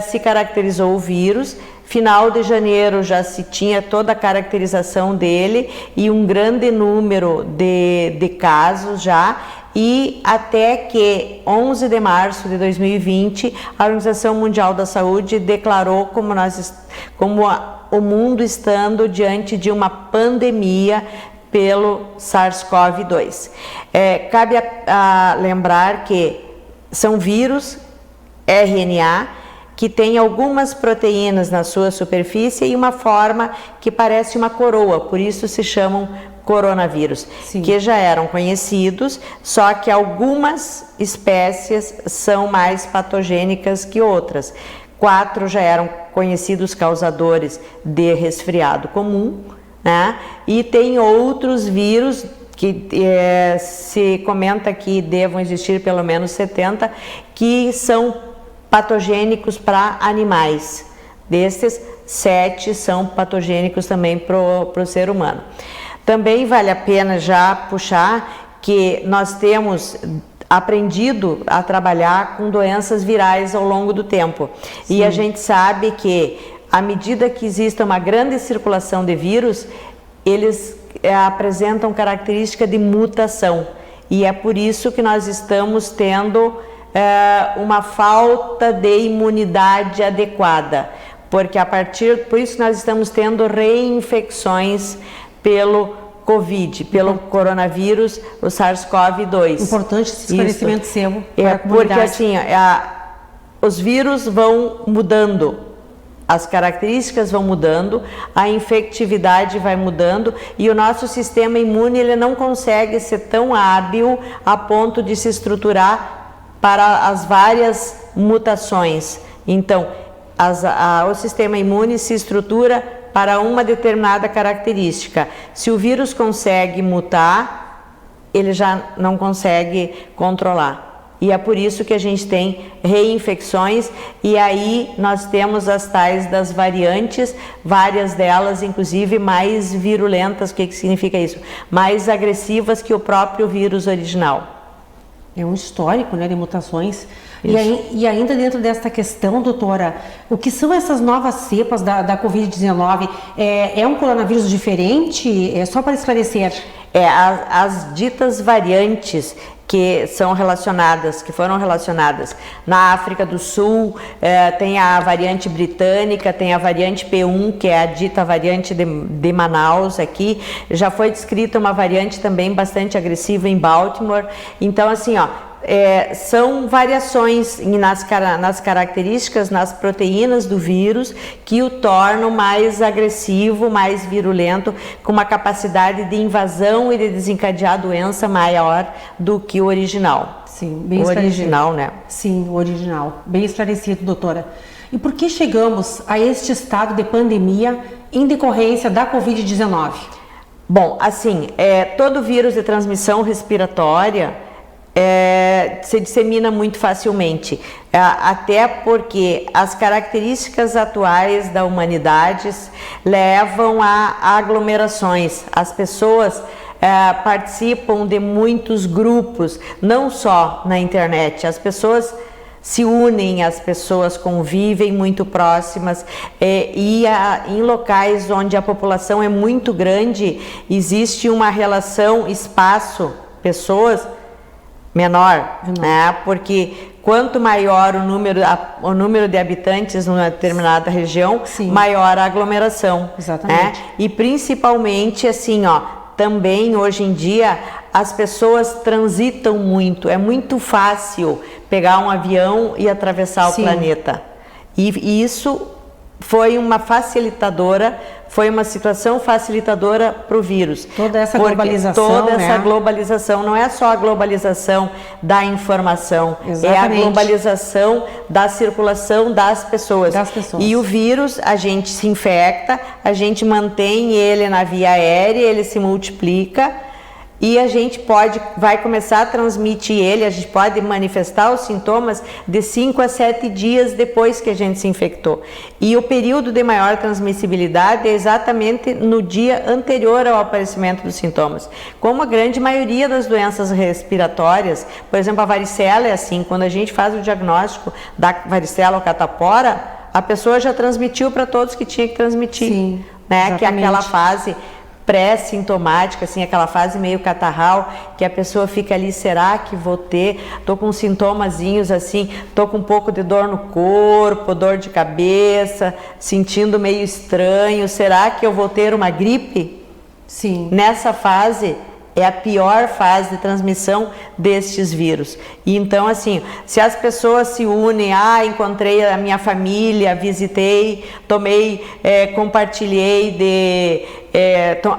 se caracterizou o vírus. Final de janeiro já se tinha toda a caracterização dele e um grande número de casos já, e até que 11 de março de 2020, a Organização Mundial da Saúde declarou o mundo estando diante de uma pandemia pelo SARS-CoV-2. Cabe lembrar que são vírus RNA que tem algumas proteínas na sua superfície e uma forma que parece uma coroa, por isso se chamam coronavírus, que já eram conhecidos, só que algumas espécies são mais patogênicas que outras. 4 já eram conhecidos causadores de resfriado comum, né? E tem outros vírus que se comenta que devam existir pelo menos 70, que são patogênicos para animais. Desses, 7 são patogênicos também para o ser humano. Também vale a pena já puxar que nós temos aprendido a trabalhar com doenças virais ao longo do tempo. Sim. E a gente sabe que, à medida que existe uma grande circulação de vírus, eles apresentam característica de mutação. E é por isso que nós estamos tendo uma falta de imunidade adequada. Porque por isso nós estamos tendo reinfecções pelo Covid, pelo coronavírus, o SARS-CoV-2. Importante esse esclarecimento seu para a comunidade. Porque assim, os vírus vão mudando, as características vão mudando, a infectividade vai mudando e o nosso sistema imune ele não consegue ser tão hábil a ponto de se estruturar para as várias mutações. Então, o sistema imune se estrutura para uma determinada característica. Se o vírus consegue mutar, ele já não consegue controlar. E é por isso que a gente tem reinfecções e aí nós temos as tais das variantes, várias delas inclusive mais virulentas. O que significa isso? Mais agressivas que o próprio vírus original. É um histórico, né, de mutações. E ainda dentro desta questão, doutora, o que são essas novas cepas da Covid-19? É um coronavírus diferente? Só para esclarecer. As ditas variantes que foram relacionadas na África do Sul, tem a variante britânica, tem a variante P1, que é a dita variante de Manaus aqui, já foi descrita uma variante também bastante agressiva em Baltimore. Então assim, são variações nas características, nas proteínas do vírus que o tornam mais agressivo, mais virulento, com uma capacidade de invasão e de desencadear a doença maior do que o original. Sim, bem esclarecido. Original, né? Sim, o original. Bem esclarecido, doutora. E por que chegamos a este estado de pandemia em decorrência da Covid-19? Bom, assim, todo vírus de transmissão respiratória se dissemina muito facilmente, até porque as características atuais da humanidade levam a aglomerações. As pessoas participam de muitos grupos, não só na internet, as pessoas se unem, as pessoas convivem muito próximas e em locais onde a população é muito grande, existe uma relação espaço-pessoas menor, né? Porque quanto maior o número de habitantes numa determinada região, sim, maior a aglomeração. Exatamente. Né? E principalmente assim, também hoje em dia as pessoas transitam muito, é muito fácil pegar um avião e atravessar o planeta. E isso foi uma situação facilitadora para o vírus. Toda essa globalização, toda essa globalização, não é só a globalização da informação, exatamente, é a globalização da circulação das pessoas. E o vírus, a gente se infecta, a gente mantém ele na via aérea, ele se multiplica e a gente vai começar a transmitir ele, a gente pode manifestar os sintomas de 5 a 7 dias depois que a gente se infectou. E o período de maior transmissibilidade é exatamente no dia anterior ao aparecimento dos sintomas. Como a grande maioria das doenças respiratórias, por exemplo, a varicela é assim, quando a gente faz o diagnóstico da varicela ou catapora, a pessoa já transmitiu para todos que tinha que transmitir. Sim, né? Que é aquela fase pré-sintomática, assim, aquela fase meio catarral, que a pessoa fica ali, será que vou ter? Tô com sintomazinhos assim, tô com um pouco de dor no corpo, dor de cabeça, sentindo meio estranho, será que eu vou ter uma gripe? Sim. Nessa fase É a pior fase de transmissão destes vírus. E então, assim, se as pessoas se unem, encontrei a minha família, visitei, tomei, compartilhei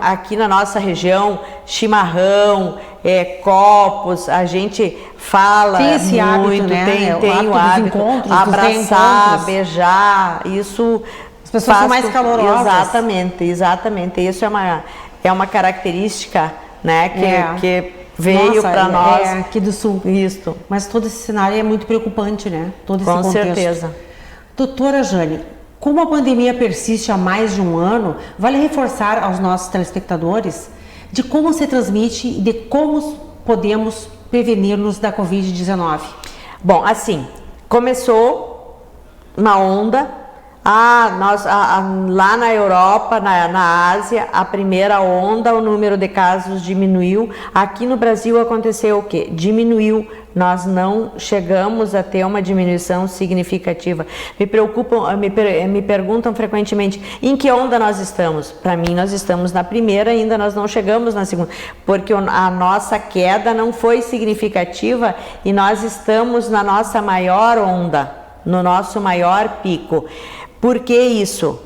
aqui na nossa região, chimarrão, copos, a gente fala tem esse muito, hábito, né? tem o hábito, abraçar, beijar, isso... As pessoas são mais calorosas. Exatamente. Isso é uma característica, né, que veio para nós aqui do Sul. Isso. Mas todo esse cenário é muito preocupante, né? Todo esse Com contexto. certeza. Doutora Jane, como a pandemia persiste há mais de um ano, vale reforçar aos nossos telespectadores de como se transmite e de como podemos prevenir-nos da Covid-19. Bom, assim, começou uma onda. Lá na Europa, na Ásia, a primeira onda, o número de casos diminuiu. Aqui no Brasil aconteceu o quê? Diminuiu. Nós não chegamos a ter uma diminuição significativa. Me perguntam frequentemente em que onda nós estamos. Para mim, nós estamos na primeira, ainda nós não chegamos na segunda, porque a nossa queda não foi significativa e nós estamos na nossa maior onda, no nosso maior pico. Por que isso?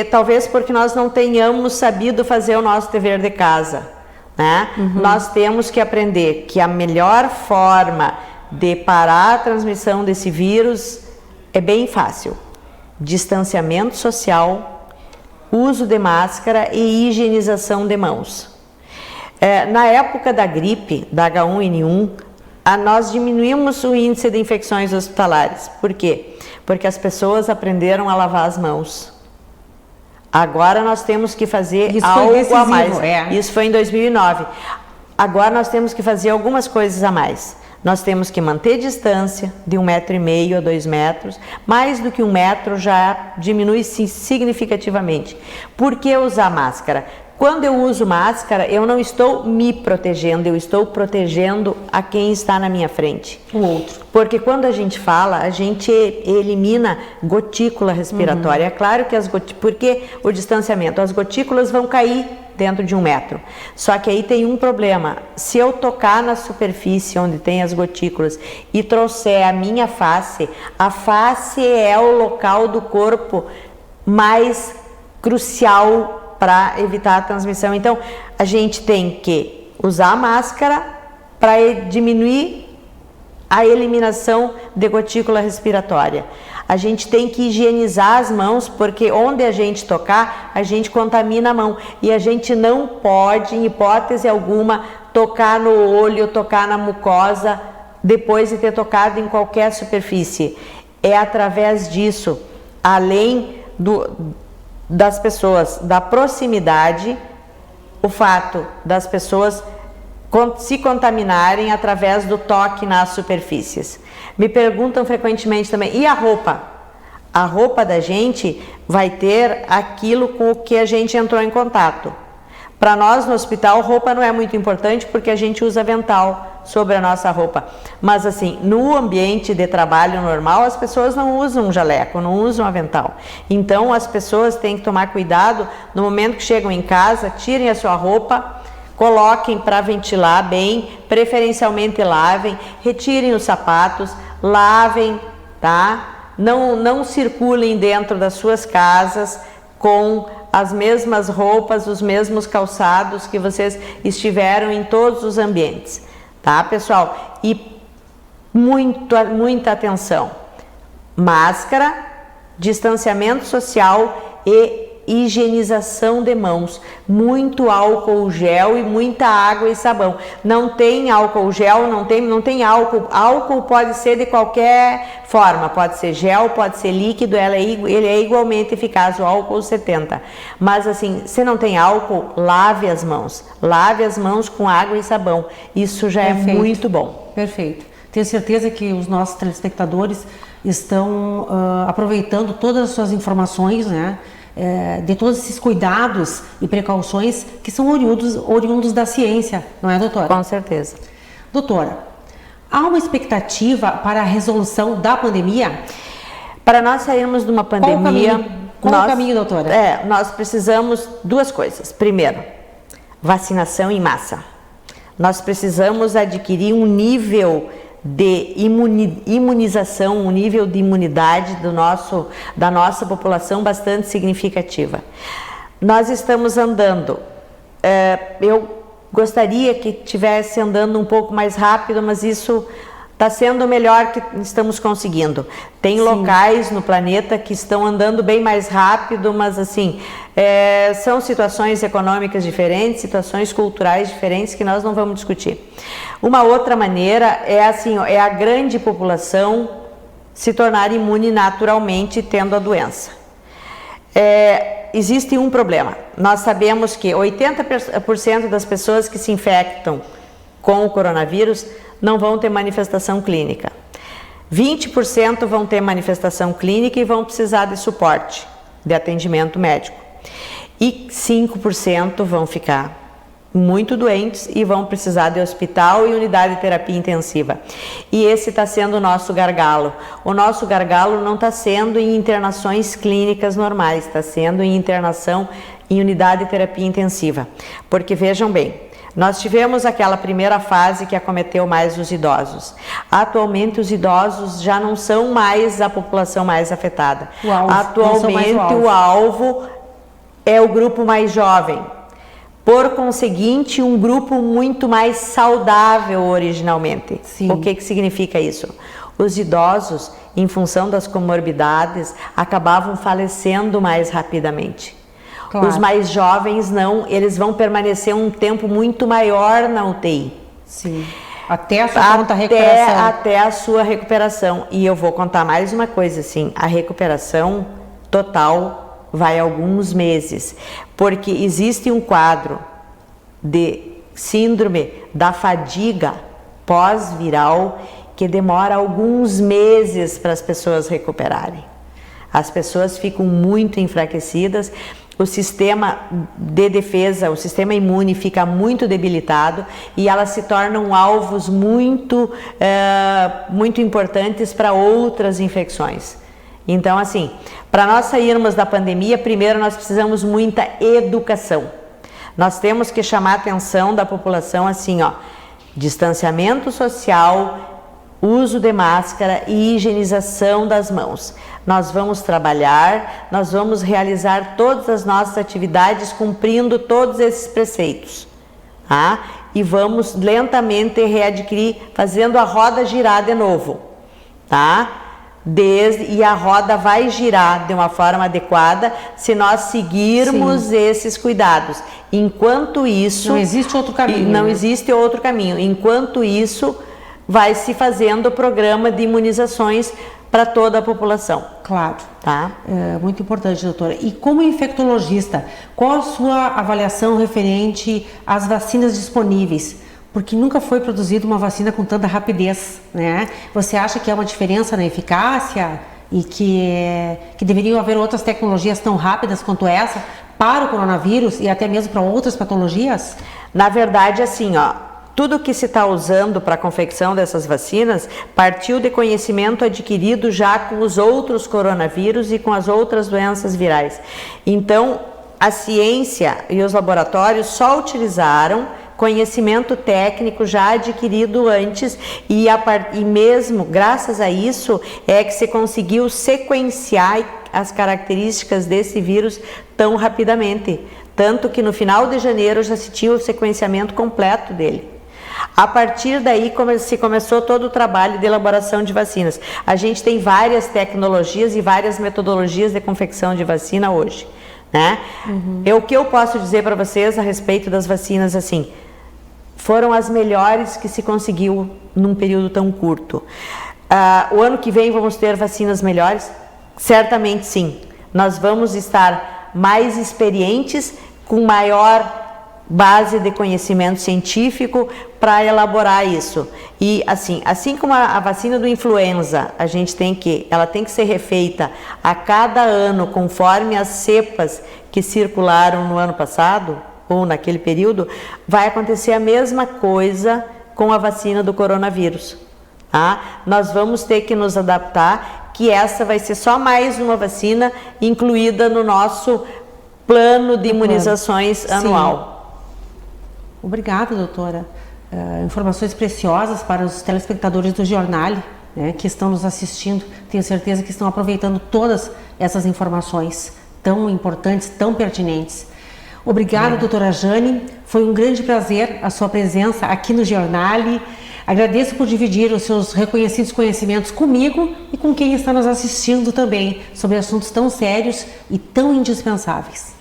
Talvez porque nós não tenhamos sabido fazer o nosso dever de casa, né? Nós temos que aprender que a melhor forma de parar a transmissão desse vírus é bem fácil. Distanciamento social, uso de máscara e higienização de mãos. Na época da gripe, da H1N1, nós diminuímos o índice de infecções hospitalares. Por quê? Porque as pessoas aprenderam a lavar as mãos. Agora nós temos que fazer algo a mais. Isso foi em 2009. Agora nós temos que fazer algumas coisas a mais. Nós temos que manter distância de 1,5 m a 2 metros. Mais do que 1 metro já diminui significativamente. Por que usar máscara? Quando eu uso máscara, eu não estou me protegendo, eu estou protegendo a quem está na minha frente. O outro. Porque quando a gente fala, a gente elimina gotícula respiratória. É claro que porque o distanciamento, as gotículas vão cair dentro de 1 metro. Só que aí tem um problema. Se eu tocar na superfície onde tem as gotículas e trouxer a minha face, a face é o local do corpo mais crucial para evitar a transmissão. Então, a gente tem que usar a máscara para diminuir a eliminação de gotícula respiratória. A gente tem que higienizar as mãos, porque onde a gente tocar, a gente contamina a mão. E a gente não pode, em hipótese alguma, tocar no olho, tocar na mucosa, depois de ter tocado em qualquer superfície. É através disso, além das pessoas, da proximidade, o fato das pessoas se contaminarem através do toque nas superfícies. Me perguntam frequentemente também, e a roupa? A roupa da gente vai ter aquilo com o que a gente entrou em contato. Para nós no hospital, roupa não é muito importante porque a gente usa avental sobre a nossa roupa. Mas assim, no ambiente de trabalho normal, as pessoas não usam um jaleco, não usam avental. Então as pessoas têm que tomar cuidado no momento que chegam em casa, tirem a sua roupa, coloquem para ventilar bem, preferencialmente lavem, retirem os sapatos, lavem, tá? Não circulem dentro das suas casas com as mesmas roupas, os mesmos calçados que vocês estiveram em todos os ambientes, tá, pessoal? E muita atenção. Máscara, distanciamento social e higienização de mãos, muito álcool gel e muita água e sabão. Não tem álcool gel, não tem álcool. Álcool pode ser de qualquer forma, pode ser gel, pode ser líquido, ele é igualmente eficaz, o álcool 70. Mas assim, se não tem álcool, lave as mãos com água e sabão. Isso já é muito bom. Perfeito. Tenho certeza que os nossos telespectadores estão aproveitando todas as suas informações, né? De todos esses cuidados e precauções que são oriundos da ciência, não é, doutora? Com certeza. Doutora, há uma expectativa para a resolução da pandemia? Para nós sairmos de uma pandemia... Qual o caminho, doutora? Nós precisamos duas coisas. Primeiro, vacinação em massa. Nós precisamos adquirir um nível de imunização, um nível de imunidade da nossa população bastante significativa. Nós estamos andando, eu gostaria que estivesse andando um pouco mais rápido, mas isso está sendo o melhor que estamos conseguindo. Tem locais no planeta que estão andando bem mais rápido, mas assim, são situações econômicas diferentes, situações culturais diferentes que nós não vamos discutir. Uma outra maneira é a grande população se tornar imune naturalmente tendo a doença. Existe um problema. Nós sabemos que 80% das pessoas que se infectam com o coronavírus não vão ter manifestação clínica. 20% vão ter manifestação clínica e vão precisar de suporte, de atendimento médico. E 5% vão ficar muito doentes e vão precisar de hospital e unidade de terapia intensiva. E esse está sendo o nosso gargalo. O nosso gargalo não está sendo em internações clínicas normais, está sendo em internação em unidade de terapia intensiva. Porque vejam bem, nós tivemos aquela primeira fase que acometeu mais os idosos. Atualmente os idosos já não são mais a população mais afetada. Atualmente o alvo é o grupo mais jovem. Por conseguinte, um grupo muito mais saudável originalmente. Sim. O que significa isso? Os idosos, em função das comorbidades, acabavam falecendo mais rapidamente. Claro. Os mais jovens não, eles vão permanecer um tempo muito maior na UTI. Sim. Até a sua recuperação. Até a sua recuperação. E eu vou contar mais uma coisa, assim, a recuperação total vai alguns meses, porque existe um quadro de síndrome da fadiga pós-viral que demora alguns meses para as pessoas recuperarem. As pessoas ficam muito enfraquecidas, o sistema de defesa, o sistema imune fica muito debilitado e elas se tornam alvos muito importantes para outras infecções. Então, assim, para nós sairmos da pandemia, primeiro nós precisamos muita educação. Nós temos que chamar a atenção da população assim, ó, distanciamento social, uso de máscara e higienização das mãos. Nós vamos trabalhar, nós vamos realizar todas as nossas atividades cumprindo todos esses preceitos, tá? E vamos lentamente readquirir, fazendo a roda girar de novo, tá? E a roda vai girar de uma forma adequada se nós seguirmos esses cuidados. Enquanto isso... Não existe outro caminho. Não existe outro caminho. Enquanto isso, vai se fazendo o programa de imunizações para toda a população. Claro. Tá? Muito importante, doutora. E como infectologista, qual a sua avaliação referente às vacinas disponíveis? Porque nunca foi produzida uma vacina com tanta rapidez, né? Você acha que é uma diferença na eficácia e que deveriam haver outras tecnologias tão rápidas quanto essa para o coronavírus e até mesmo para outras patologias? Na verdade, assim, ó, tudo que se está usando para a confecção dessas vacinas partiu de conhecimento adquirido já com os outros coronavírus e com as outras doenças virais. Então, a ciência e os laboratórios só utilizaram conhecimento técnico já adquirido antes e mesmo graças a isso é que se conseguiu sequenciar as características desse vírus tão rapidamente. Tanto que no final de janeiro já se tinha o sequenciamento completo dele. A partir daí se começou todo o trabalho de elaboração de vacinas. A gente tem várias tecnologias e várias metodologias de confecção de vacina hoje, né? O que eu posso dizer para vocês a respeito das vacinas, assim, foram as melhores que se conseguiu num período tão curto. O ano que vem vamos ter vacinas melhores? Certamente sim. Nós vamos estar mais experientes, com maior base de conhecimento científico para elaborar isso. E assim como a vacina do influenza, ela tem que ser refeita a cada ano conforme as cepas que circularam no ano passado ou naquele período, vai acontecer a mesma coisa com a vacina do coronavírus. Tá? Nós vamos ter que nos adaptar, que essa vai ser só mais uma vacina incluída no nosso plano de imunizações anual. Obrigada, doutora. Informações preciosas para os telespectadores do Jornal, né, que estão nos assistindo. Tenho certeza que estão aproveitando todas essas informações tão importantes, tão pertinentes. Obrigada, doutora Jane. Foi um grande prazer a sua presença aqui no Jornal. Agradeço por dividir os seus reconhecidos conhecimentos comigo e com quem está nos assistindo também, sobre assuntos tão sérios e tão indispensáveis.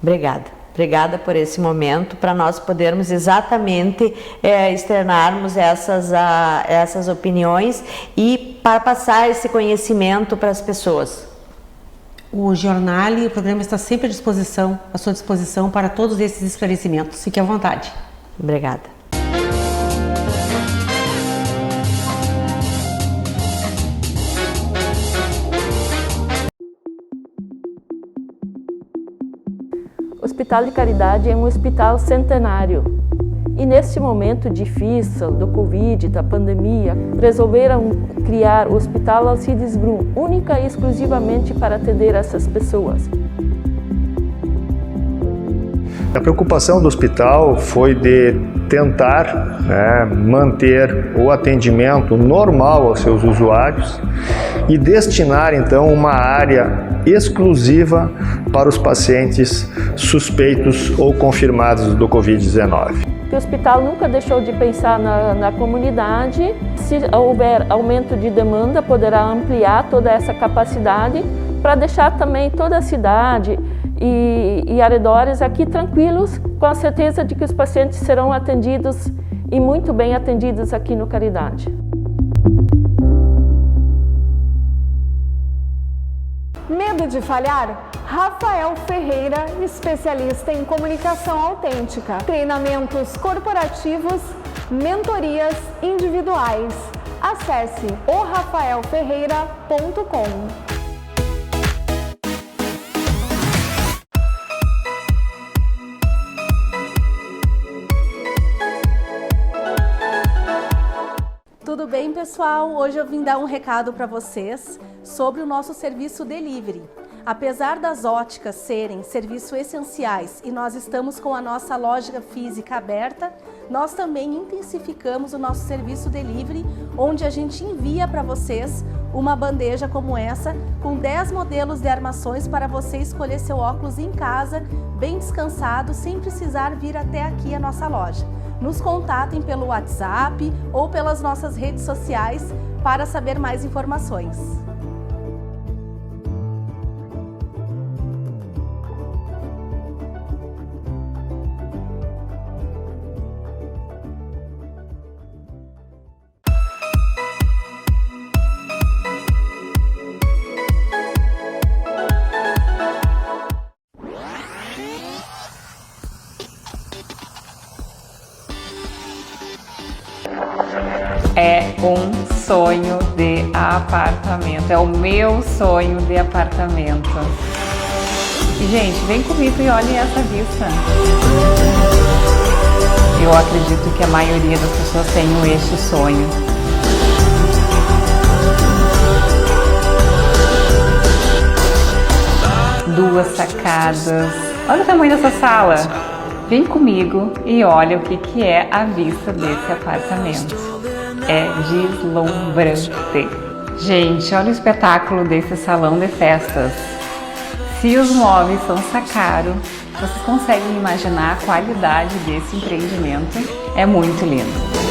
Obrigada por esse momento, para nós podermos exatamente externarmos essas opiniões e para passar esse conhecimento para as pessoas. O Jornal e o programa está sempre à sua disposição para todos esses esclarecimentos. Fique à vontade. Obrigada. O Hospital de Caridade é um hospital centenário e neste momento difícil do Covid, da pandemia, resolveram criar o Hospital Alcides Brum, única e exclusivamente para atender essas pessoas. A preocupação do hospital foi de tentar manter o atendimento normal aos seus usuários e destinar então uma área exclusiva para os pacientes suspeitos ou confirmados do Covid-19. O hospital nunca deixou de pensar na comunidade. Se houver aumento de demanda, poderá ampliar toda essa capacidade para deixar também toda a cidade e arredores aqui tranquilos, com a certeza de que os pacientes serão atendidos e muito bem atendidos aqui no Caridade. Medo de falhar? Rafael Ferreira, especialista em comunicação autêntica, treinamentos corporativos, mentorias individuais. Acesse orafaelferreira.com. Tudo bem, pessoal? Hoje eu vim dar um recado para vocês sobre o nosso serviço delivery. Apesar das óticas serem serviços essenciais e nós estamos com a nossa loja física aberta, nós também intensificamos o nosso serviço delivery, onde a gente envia para vocês uma bandeja como essa, com 10 modelos de armações para você escolher seu óculos em casa, bem descansado, sem precisar vir até aqui a nossa loja. Nos contatem pelo WhatsApp ou pelas nossas redes sociais para saber mais informações. É um sonho de apartamento, é o meu sonho de apartamento. E, gente, vem comigo e olhem essa vista. Eu acredito que a maioria das pessoas tenham este sonho. Duas sacadas. Olha o tamanho dessa sala. Vem comigo e olha o que é a vista desse apartamento. É deslumbrante. Gente, olha o espetáculo desse salão de festas. Se os móveis são caros, vocês conseguem imaginar a qualidade desse empreendimento? É muito lindo.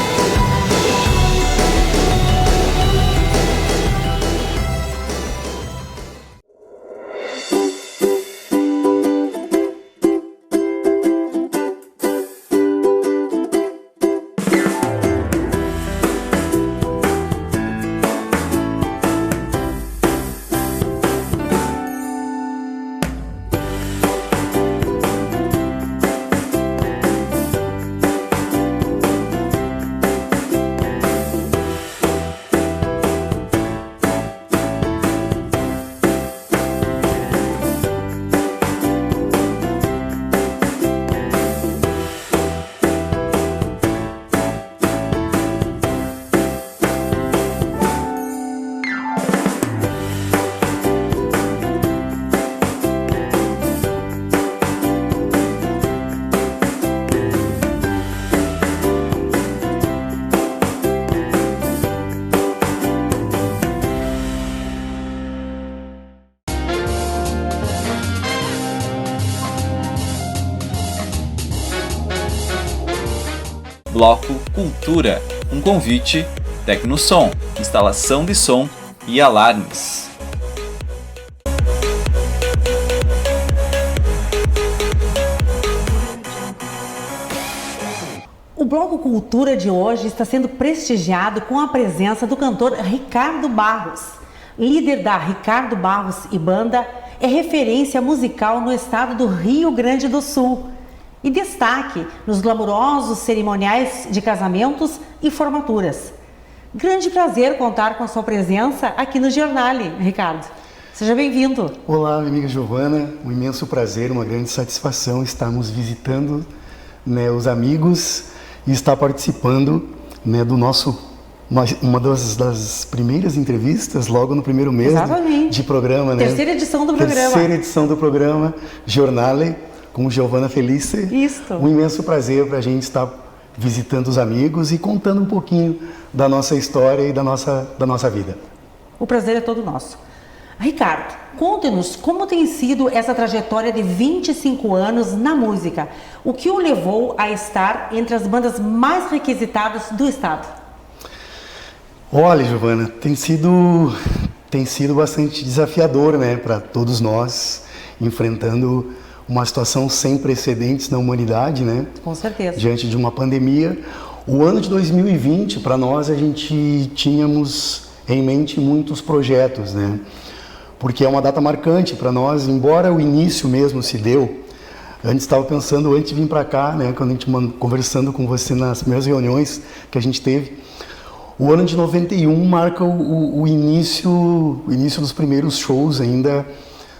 Bloco Cultura, um convite, Tecnosom, instalação de som e alarmes. O Bloco Cultura de hoje está sendo prestigiado com a presença do cantor Ricardo Barros. Líder da Ricardo Barros e Banda, é referência musical no estado do Rio Grande do Sul e destaque nos glamourosos cerimoniais de casamentos e formaturas. Grande prazer contar com a sua presença aqui no Giornale, Ricardo. Seja bem-vindo. Olá, minha amiga Giovana. Um imenso prazer, uma grande satisfação estarmos visitando, né, os amigos e estar participando, né, do nosso, uma das primeiras entrevistas, logo no primeiro mês de programa. Terceira edição do programa. Terceira edição do programa Giornale, com Giovana Felice. Isso. Um imenso prazer para a gente estar visitando os amigos e contando um pouquinho da nossa história e da nossa vida. O prazer é todo nosso. Ricardo, conte-nos como tem sido essa trajetória de 25 anos na música. O que o levou a estar entre as bandas mais requisitadas do estado? Olha, Giovana, tem sido bastante desafiador, né, para todos nós, enfrentando uma situação sem precedentes na humanidade, né? Com certeza. Diante de uma pandemia. O ano de 2020, para nós, a gente tínhamos em mente muitos projetos, né? Porque é uma data marcante para nós, embora o início mesmo se deu. Antes estava pensando, antes de vir para cá, né, quando a gente conversando com você nas primeiras reuniões que a gente teve, o ano de 91 marca o início dos primeiros shows ainda,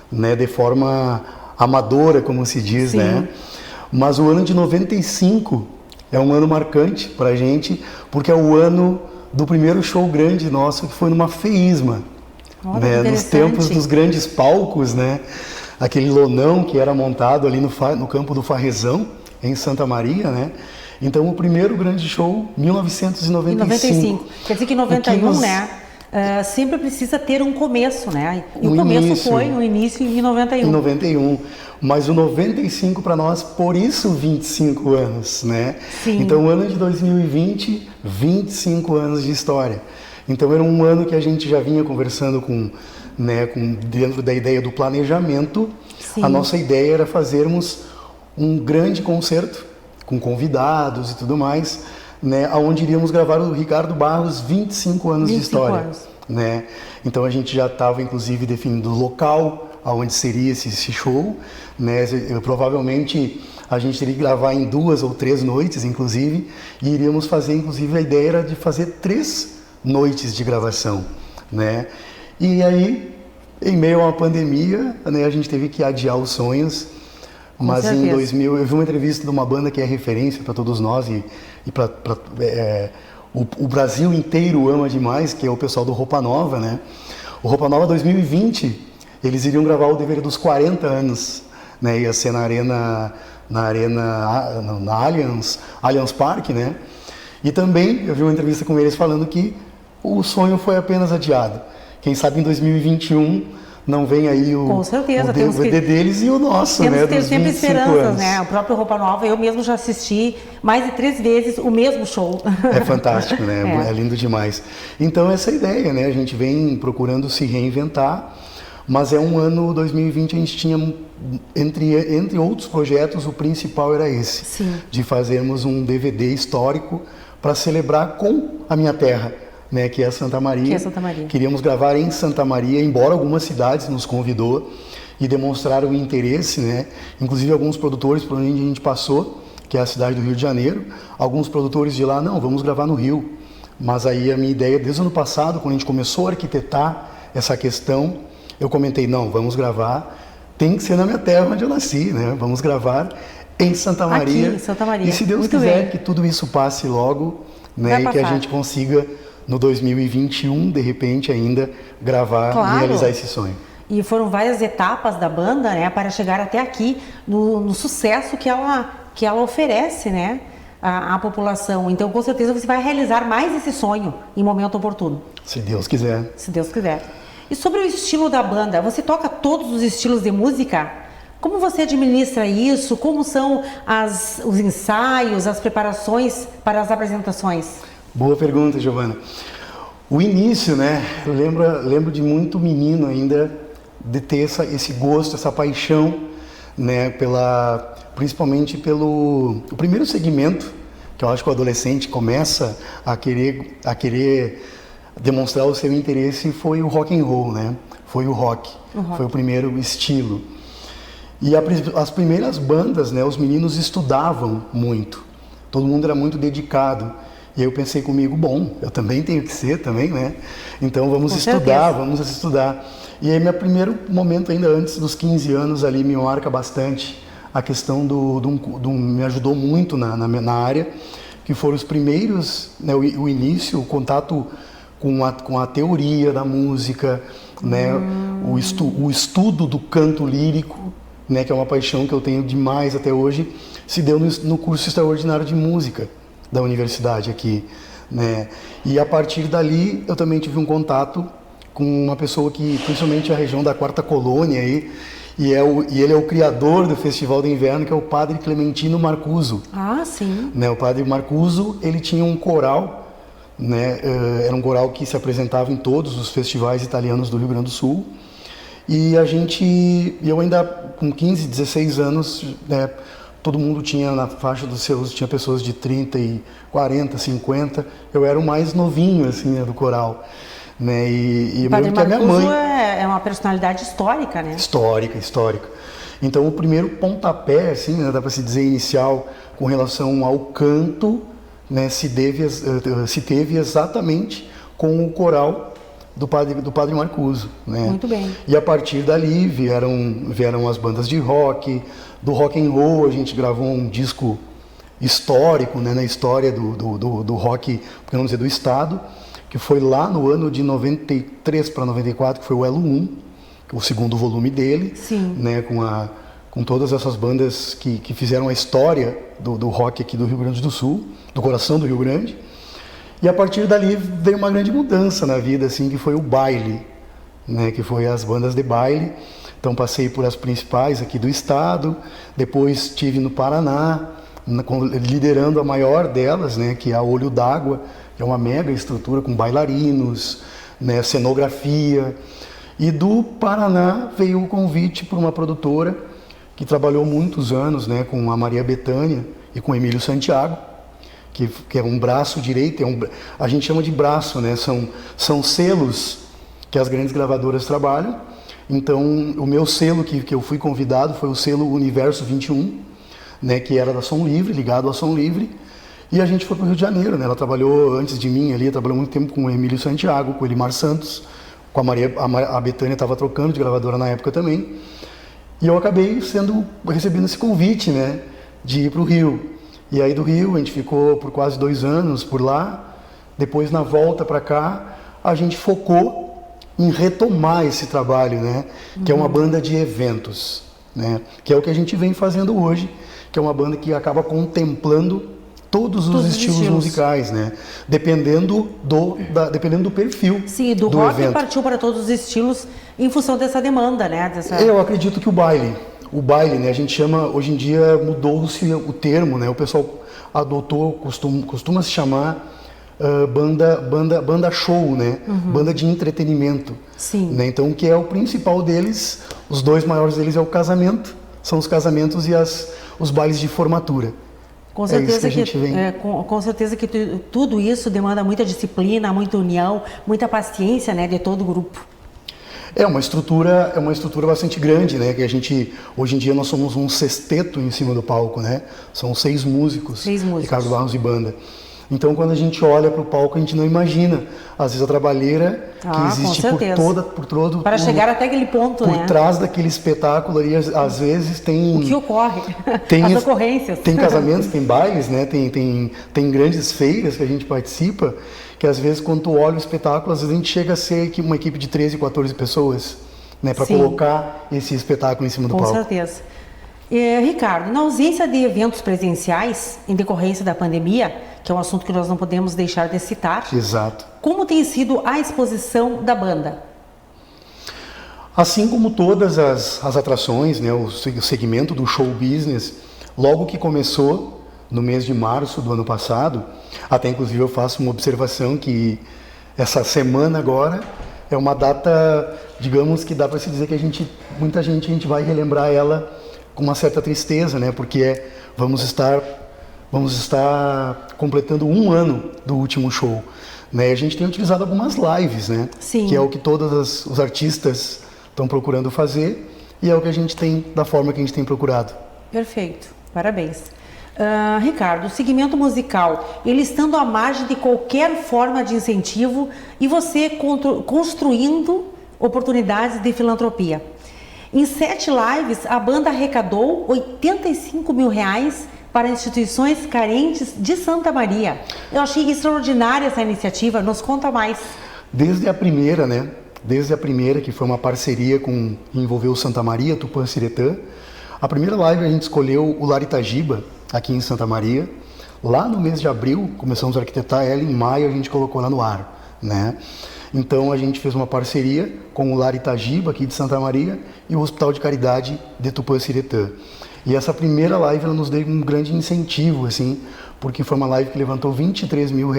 né, de forma amadora, como se diz, sim, né? Mas o ano de 95 é um ano marcante para a gente, porque é o ano do primeiro show grande nosso, que foi numa feísma. Né, nos tempos dos grandes palcos, né, aquele lonão que era montado ali no campo do Farrezão, em Santa Maria, né? Então o primeiro grande show, 1995. Quer dizer que em 91, né, sempre precisa ter um começo, né? E o começo foi no início em 91. Em 91. Mas o 95 para nós, por isso 25 anos, né? Sim. Então o ano de 2020, 25 anos de história. Então era um ano que a gente já vinha conversando dentro da ideia do planejamento. Sim. A nossa ideia era fazermos um grande concerto com convidados e tudo mais, né, onde iríamos gravar o Ricardo Barros 25 anos de história. Anos. Né? Então a gente já estava inclusive definindo o local aonde seria esse show, né? Provavelmente a gente teria que gravar em 2 ou 3 noites, inclusive, e iríamos fazer, inclusive, a ideia era de fazer 3 noites de gravação, né? E aí, em meio a uma pandemia, né, a gente teve que adiar os sonhos. Mas em 2000, eu vi uma entrevista de uma banda que é referência para todos nós e o Brasil inteiro ama demais, que é o pessoal do Roupa Nova, né? O Roupa Nova 2020, eles iriam gravar o DVD dos 40 anos, né? Ia ser na Allianz Parque, né? E também eu vi uma entrevista com eles falando que o sonho foi apenas adiado. Quem sabe em 2021 não vem aí com certeza, o DVD deles e o nosso, temos né? Temos que ter sempre esperanças, né? O próprio Roupa Nova, eu mesmo já assisti mais de 3 vezes o mesmo show. É fantástico, né? É lindo demais. Então essa é a ideia, né? A gente vem procurando se reinventar, mas é um ano 2020, a gente tinha, entre outros projetos, o principal era esse. Sim. De fazermos um DVD histórico para celebrar com a minha terra, né, que é Santa Maria. Que é Santa Maria. Queríamos gravar em Santa Maria, embora algumas cidades nos convidou e demonstraram o interesse, né? Inclusive alguns produtores por onde a gente passou, que é a cidade do Rio de Janeiro, alguns produtores de lá, não, vamos gravar no Rio. Mas aí a minha ideia, desde o ano passado, quando a gente começou a arquitetar essa questão, eu comentei, não, vamos gravar, tem que ser na minha terra onde eu nasci, né? Vamos gravar em Santa Maria. Aqui, em Santa Maria. E se Deus Muito quiser bem. que tudo isso passe logo, né? E que a gente consiga no 2021, de repente, ainda gravar e realizar esse sonho. E foram várias etapas da banda, né, para chegar até aqui, no sucesso que ela oferece, né, à população. Então, com certeza, você vai realizar mais esse sonho em momento oportuno. Se Deus quiser. Se Deus quiser. E sobre o estilo da banda, você toca todos os estilos de música? Como você administra isso? Como são os ensaios, as preparações para as apresentações? Boa pergunta, Giovana. O início, né? Eu lembro de muito menino ainda de ter esse gosto, essa paixão, né? Principalmente pelo o primeiro segmento que eu acho que o adolescente começa a querer demonstrar o seu interesse, foi o rock and roll, né? Foi o rock. Foi o primeiro estilo. E as primeiras bandas, né? Os meninos estudavam muito. Todo mundo era muito dedicado. E aí eu pensei comigo, bom, eu também tenho que ser também, né? Então vamos estudar. E aí meu primeiro momento, ainda antes dos 15 anos ali, me marca bastante a questão me ajudou muito na área, que foram os primeiros, né, o início, o contato com a teoria da música, né, o estudo do canto lírico, né, que é uma paixão que eu tenho demais até hoje, se deu no curso extraordinário de música da universidade aqui, né? E a partir dali eu também tive um contato com uma pessoa que, principalmente a região da Quarta Colônia aí, e ele é o criador do Festival de Inverno, que é o Padre Clementino Marcuso. Ah, sim. Né, o Padre Marcuso, ele tinha um coral, né, era um coral que se apresentava em todos os festivais italianos do Rio Grande do Sul. E eu ainda com 15, 16 anos, né, todo mundo tinha na faixa dos seus, tinha pessoas de 30 e 40, 50. Eu era o mais novinho, assim, né, do coral. Né? E o Padre Marcuso a minha mãe é uma personalidade histórica, né? Histórica. Então o primeiro pontapé, assim, né, dá para se dizer inicial, com relação ao canto, né, se teve exatamente com o coral do Padre Marcuso, né? Muito bem. E a partir dali vieram as bandas de rock, do rock and roll. A gente gravou um disco histórico, né, na história do rock, por não dizer do estado, que foi lá no ano de 93 para 94, que foi o Elo 1, o segundo volume dele. Sim. Né, com todas essas bandas que fizeram a história do rock aqui do Rio Grande do Sul, do coração do Rio Grande. E a partir dali veio uma grande mudança na vida, assim, que foi o baile, né, que foi as bandas de baile. Então passei por as principais aqui do estado, depois estive no Paraná, liderando a maior delas, né, que é a Olho d'Água, que é uma mega estrutura com bailarinos, né, cenografia. E do Paraná veio o convite por uma produtora que trabalhou muitos anos, né, com a Maria Bethânia e com o Emílio Santiago, que é um braço direito, a gente chama de braço, né, são selos que as grandes gravadoras trabalham. Então o meu selo que eu fui convidado foi o selo Universo 21, né, que era da Som Livre, ligado à Som Livre. E a gente foi para o Rio de Janeiro, né? Ela trabalhou antes de mim ali, trabalhou muito tempo com o Emílio Santiago, com o Elimar Santos, com a Maria, a Bethânia estava trocando de gravadora na época também. E eu acabei recebendo esse convite, né, de ir para o Rio. E aí do Rio a gente ficou por quase 2 anos por lá. Depois, na volta para cá, a gente focou em retomar esse trabalho, né, que é uma banda de eventos, né, que é o que a gente vem fazendo hoje, que é uma banda que acaba contemplando todos os estilos musicais, né? Dependendo do perfil. Sim, do rock evento. Partiu para todos os estilos em função dessa demanda, né? Eu acredito que o baile, né? A gente chama, hoje em dia mudou-se o termo, né? O pessoal adotou, costuma se chamar banda show, né? Banda de entretenimento. Sim. Né? Então, o que é o principal deles, os 2 maiores deles é o casamento, são os casamentos e os bailes de formatura. Com certeza, com certeza que tudo isso demanda muita disciplina, muita união, muita paciência, né, de todo o grupo. É uma estrutura bastante grande, né, que a gente, hoje em dia nós somos um sexteto em cima do palco, né, são 6 músicos. Ricardo Barros e banda. Então, quando a gente olha para o palco, a gente não imagina, às vezes, a trabalheira que existe por todo... Para chegar até aquele ponto, por trás daquele espetáculo ali, às vezes tem... O que ocorre? As ocorrências. Tem casamentos, tem bailes, né? Tem grandes feiras que a gente participa, que às vezes, quando tu olha o espetáculo, às vezes a gente chega a ser uma equipe de 13, 14 pessoas, né? Para colocar esse espetáculo em cima do palco. Com certeza. Ricardo, na ausência de eventos presenciais, em decorrência da pandemia, que é um assunto que nós não podemos deixar de citar. Exato. Como tem sido a exposição da banda? Assim como todas as atrações, né, o segmento do show business, logo que começou, no mês de março do ano passado, até inclusive eu faço uma observação que essa semana agora é uma data, digamos que dá para se dizer que muita gente vai relembrar ela com uma certa tristeza, né, porque vamos estar completando 1 ano do último show. Né? A gente tem utilizado algumas lives, né? Sim. Que é o que todos os artistas estão procurando fazer e é o que a gente tem, da forma que a gente tem procurado. Perfeito, parabéns. Ricardo, o segmento musical, ele estando à margem de qualquer forma de incentivo e você construindo oportunidades de filantropia. Em 7 lives, a banda arrecadou R$85 mil para instituições carentes de Santa Maria. Eu achei extraordinária essa iniciativa, nos conta mais. Desde a primeira, né? Desde a primeira, que foi uma parceria envolveu Santa Maria, Tupã-Siretã. A primeira live a gente escolheu o Lar Itagiba, aqui em Santa Maria. Lá no mês de abril, começamos a arquitetar ela, em maio a gente colocou ela no ar, né? Então a gente fez uma parceria com o Lar Itagiba, aqui de Santa Maria, e o Hospital de Caridade de Tupã-Siretã. E essa primeira live ela nos deu um grande incentivo, assim, porque foi uma live que levantou R$23 mil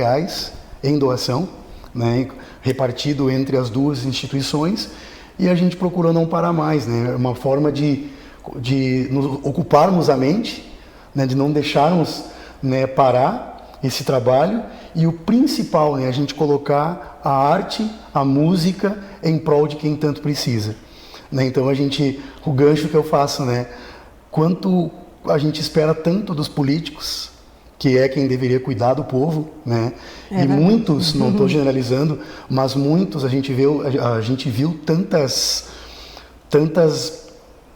em doação, né, repartido entre as 2 instituições, e a gente procurou não parar mais, né, uma forma de nos ocuparmos a mente, né, de não deixarmos, né, parar esse trabalho, e o principal, né, a gente colocar a arte, a música em prol de quem tanto precisa. Né, então o gancho que eu faço, né, quanto a gente espera tanto dos políticos, que é quem deveria cuidar do povo, né? E muitos, não estou generalizando, mas muitos a gente viu tantas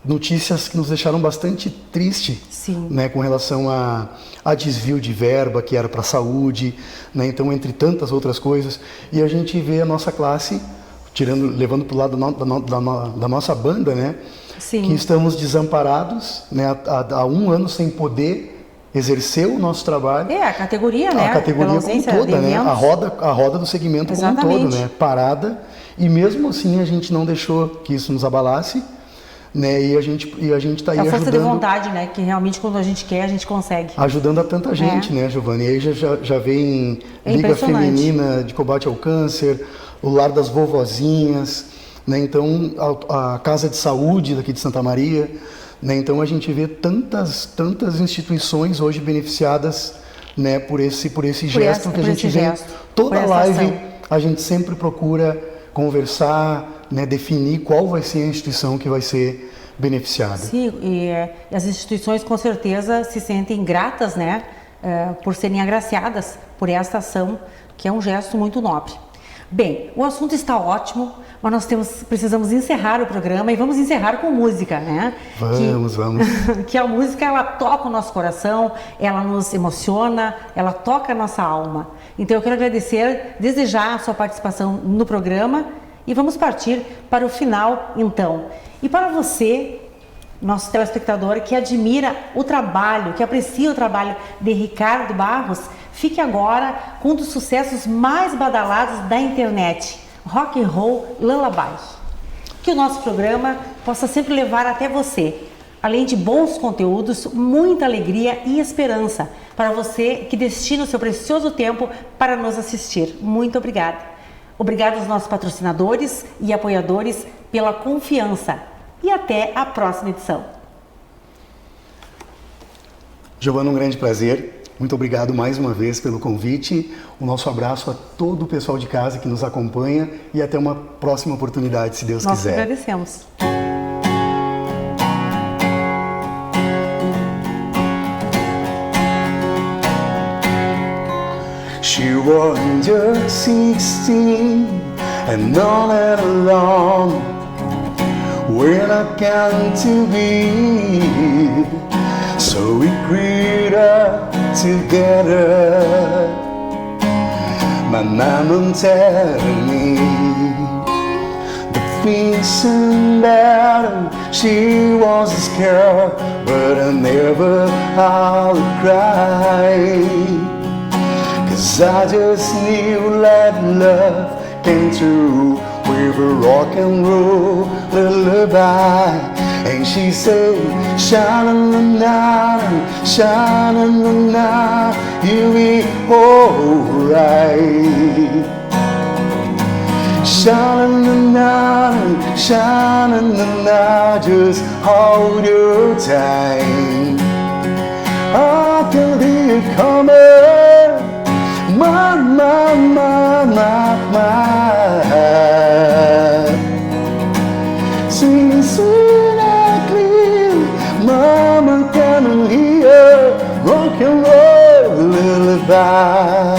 notícias que nos deixaram bastante triste, né, com relação a desvio de verba que era para a saúde, né? Então entre tantas outras coisas, e a gente vê a nossa classe levando para o lado da nossa banda, né? Sim. Que estamos desamparados, né, há 1 ano sem poder exercer o nosso trabalho. A categoria, né? A categoria como toda, né? A roda do segmento como um todo, né? Parada. E mesmo assim a gente não deixou que isso nos abalasse, né? E a gente está aí ajudando. A força de vontade, né? Que realmente quando a gente quer, a gente consegue. Ajudando a tanta gente, né, Giovanni? E aí já vem Liga Feminina de Combate ao Câncer, o Lar das Vovozinhas, né? Então a Casa de Saúde daqui de Santa Maria, né? Então a gente vê tantas instituições hoje beneficiadas, né, por esse gesto que a gente vê. Toda live a gente sempre procura conversar, né, definir qual vai ser a instituição que vai ser beneficiada. Sim, e as instituições com certeza se sentem gratas, né, por serem agraciadas por esta ação, que é um gesto muito nobre. Bem, o assunto está ótimo, mas nós precisamos encerrar o programa e vamos encerrar com música, né? Vamos. Que a música, ela toca o nosso coração, ela nos emociona, ela toca a nossa alma. Então eu quero agradecer desde já a sua participação no programa e vamos partir para o final, então. E para você, nosso telespectador, que admira o trabalho, que aprecia o trabalho de Ricardo Barros, fique agora com um dos sucessos mais badalados da internet, Rock and Roll Lullaby. Que o nosso programa possa sempre levar até você, além de bons conteúdos, muita alegria e esperança para você que destina o seu precioso tempo para nos assistir. Muito obrigada. Obrigado aos nossos patrocinadores e apoiadores pela confiança. E até a próxima edição. Giovana, um grande prazer. Muito obrigado mais uma vez pelo convite. O nosso abraço a todo o pessoal de casa que nos acompanha e até uma próxima oportunidade, se Deus quiser. Nós agradecemos. She was just 16 and all that alone when I came to be, so we grew up together. My mama telling me the things about her, she was scared, but I never I'll cry, 'cause I just knew that love came through with a rock and roll lullaby. And she said, sha-na-na-na, sha-na-na-na, you'll be alright. Sha-na-na-na, sha-na-na-na, just hold your tight. I can hear you coming, my, my, my, my, my. Sing sweet and clear, mama can hear rock and roll lullaby.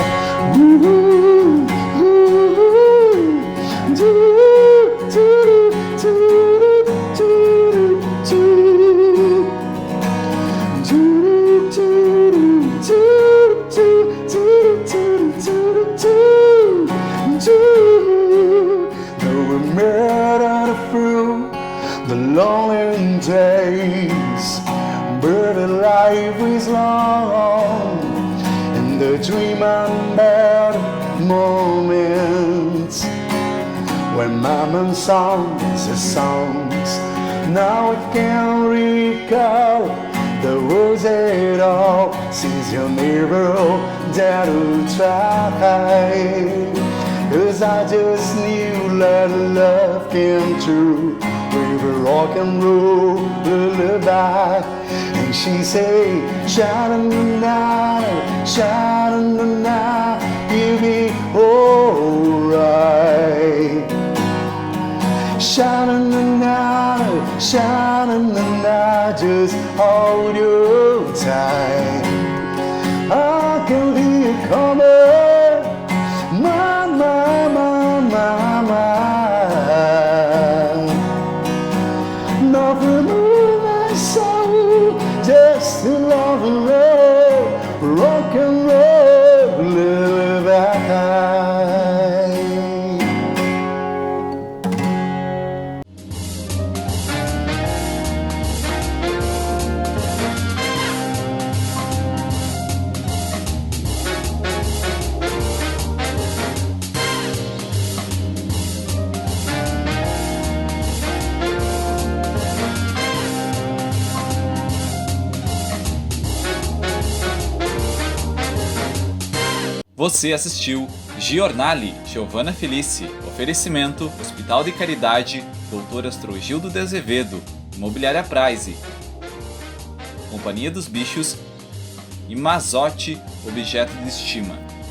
Lonely days, but life is long, and the dream about moments when mama songs the songs. Now I can't recall the words at all, since you never dared to try. 'Cause I just knew that love came true with a rock and roll lullaby. And she say, sha-na-na-na, sha-na-na-na, you'll be alright. Sha-na-na-na, sha-na-na-na, just hold your tight. I can hear you coming, my, my, my, my, my. Nothing move my soul, just a love and roll, rock and roll lullaby. Você assistiu Giornale, Giovanna Felice, oferecimento, Hospital de Caridade, Dr. Astrogildo de Azevedo, Imobiliária Prize, Companhia dos Bichos e Mazotti, Objeto de Estima.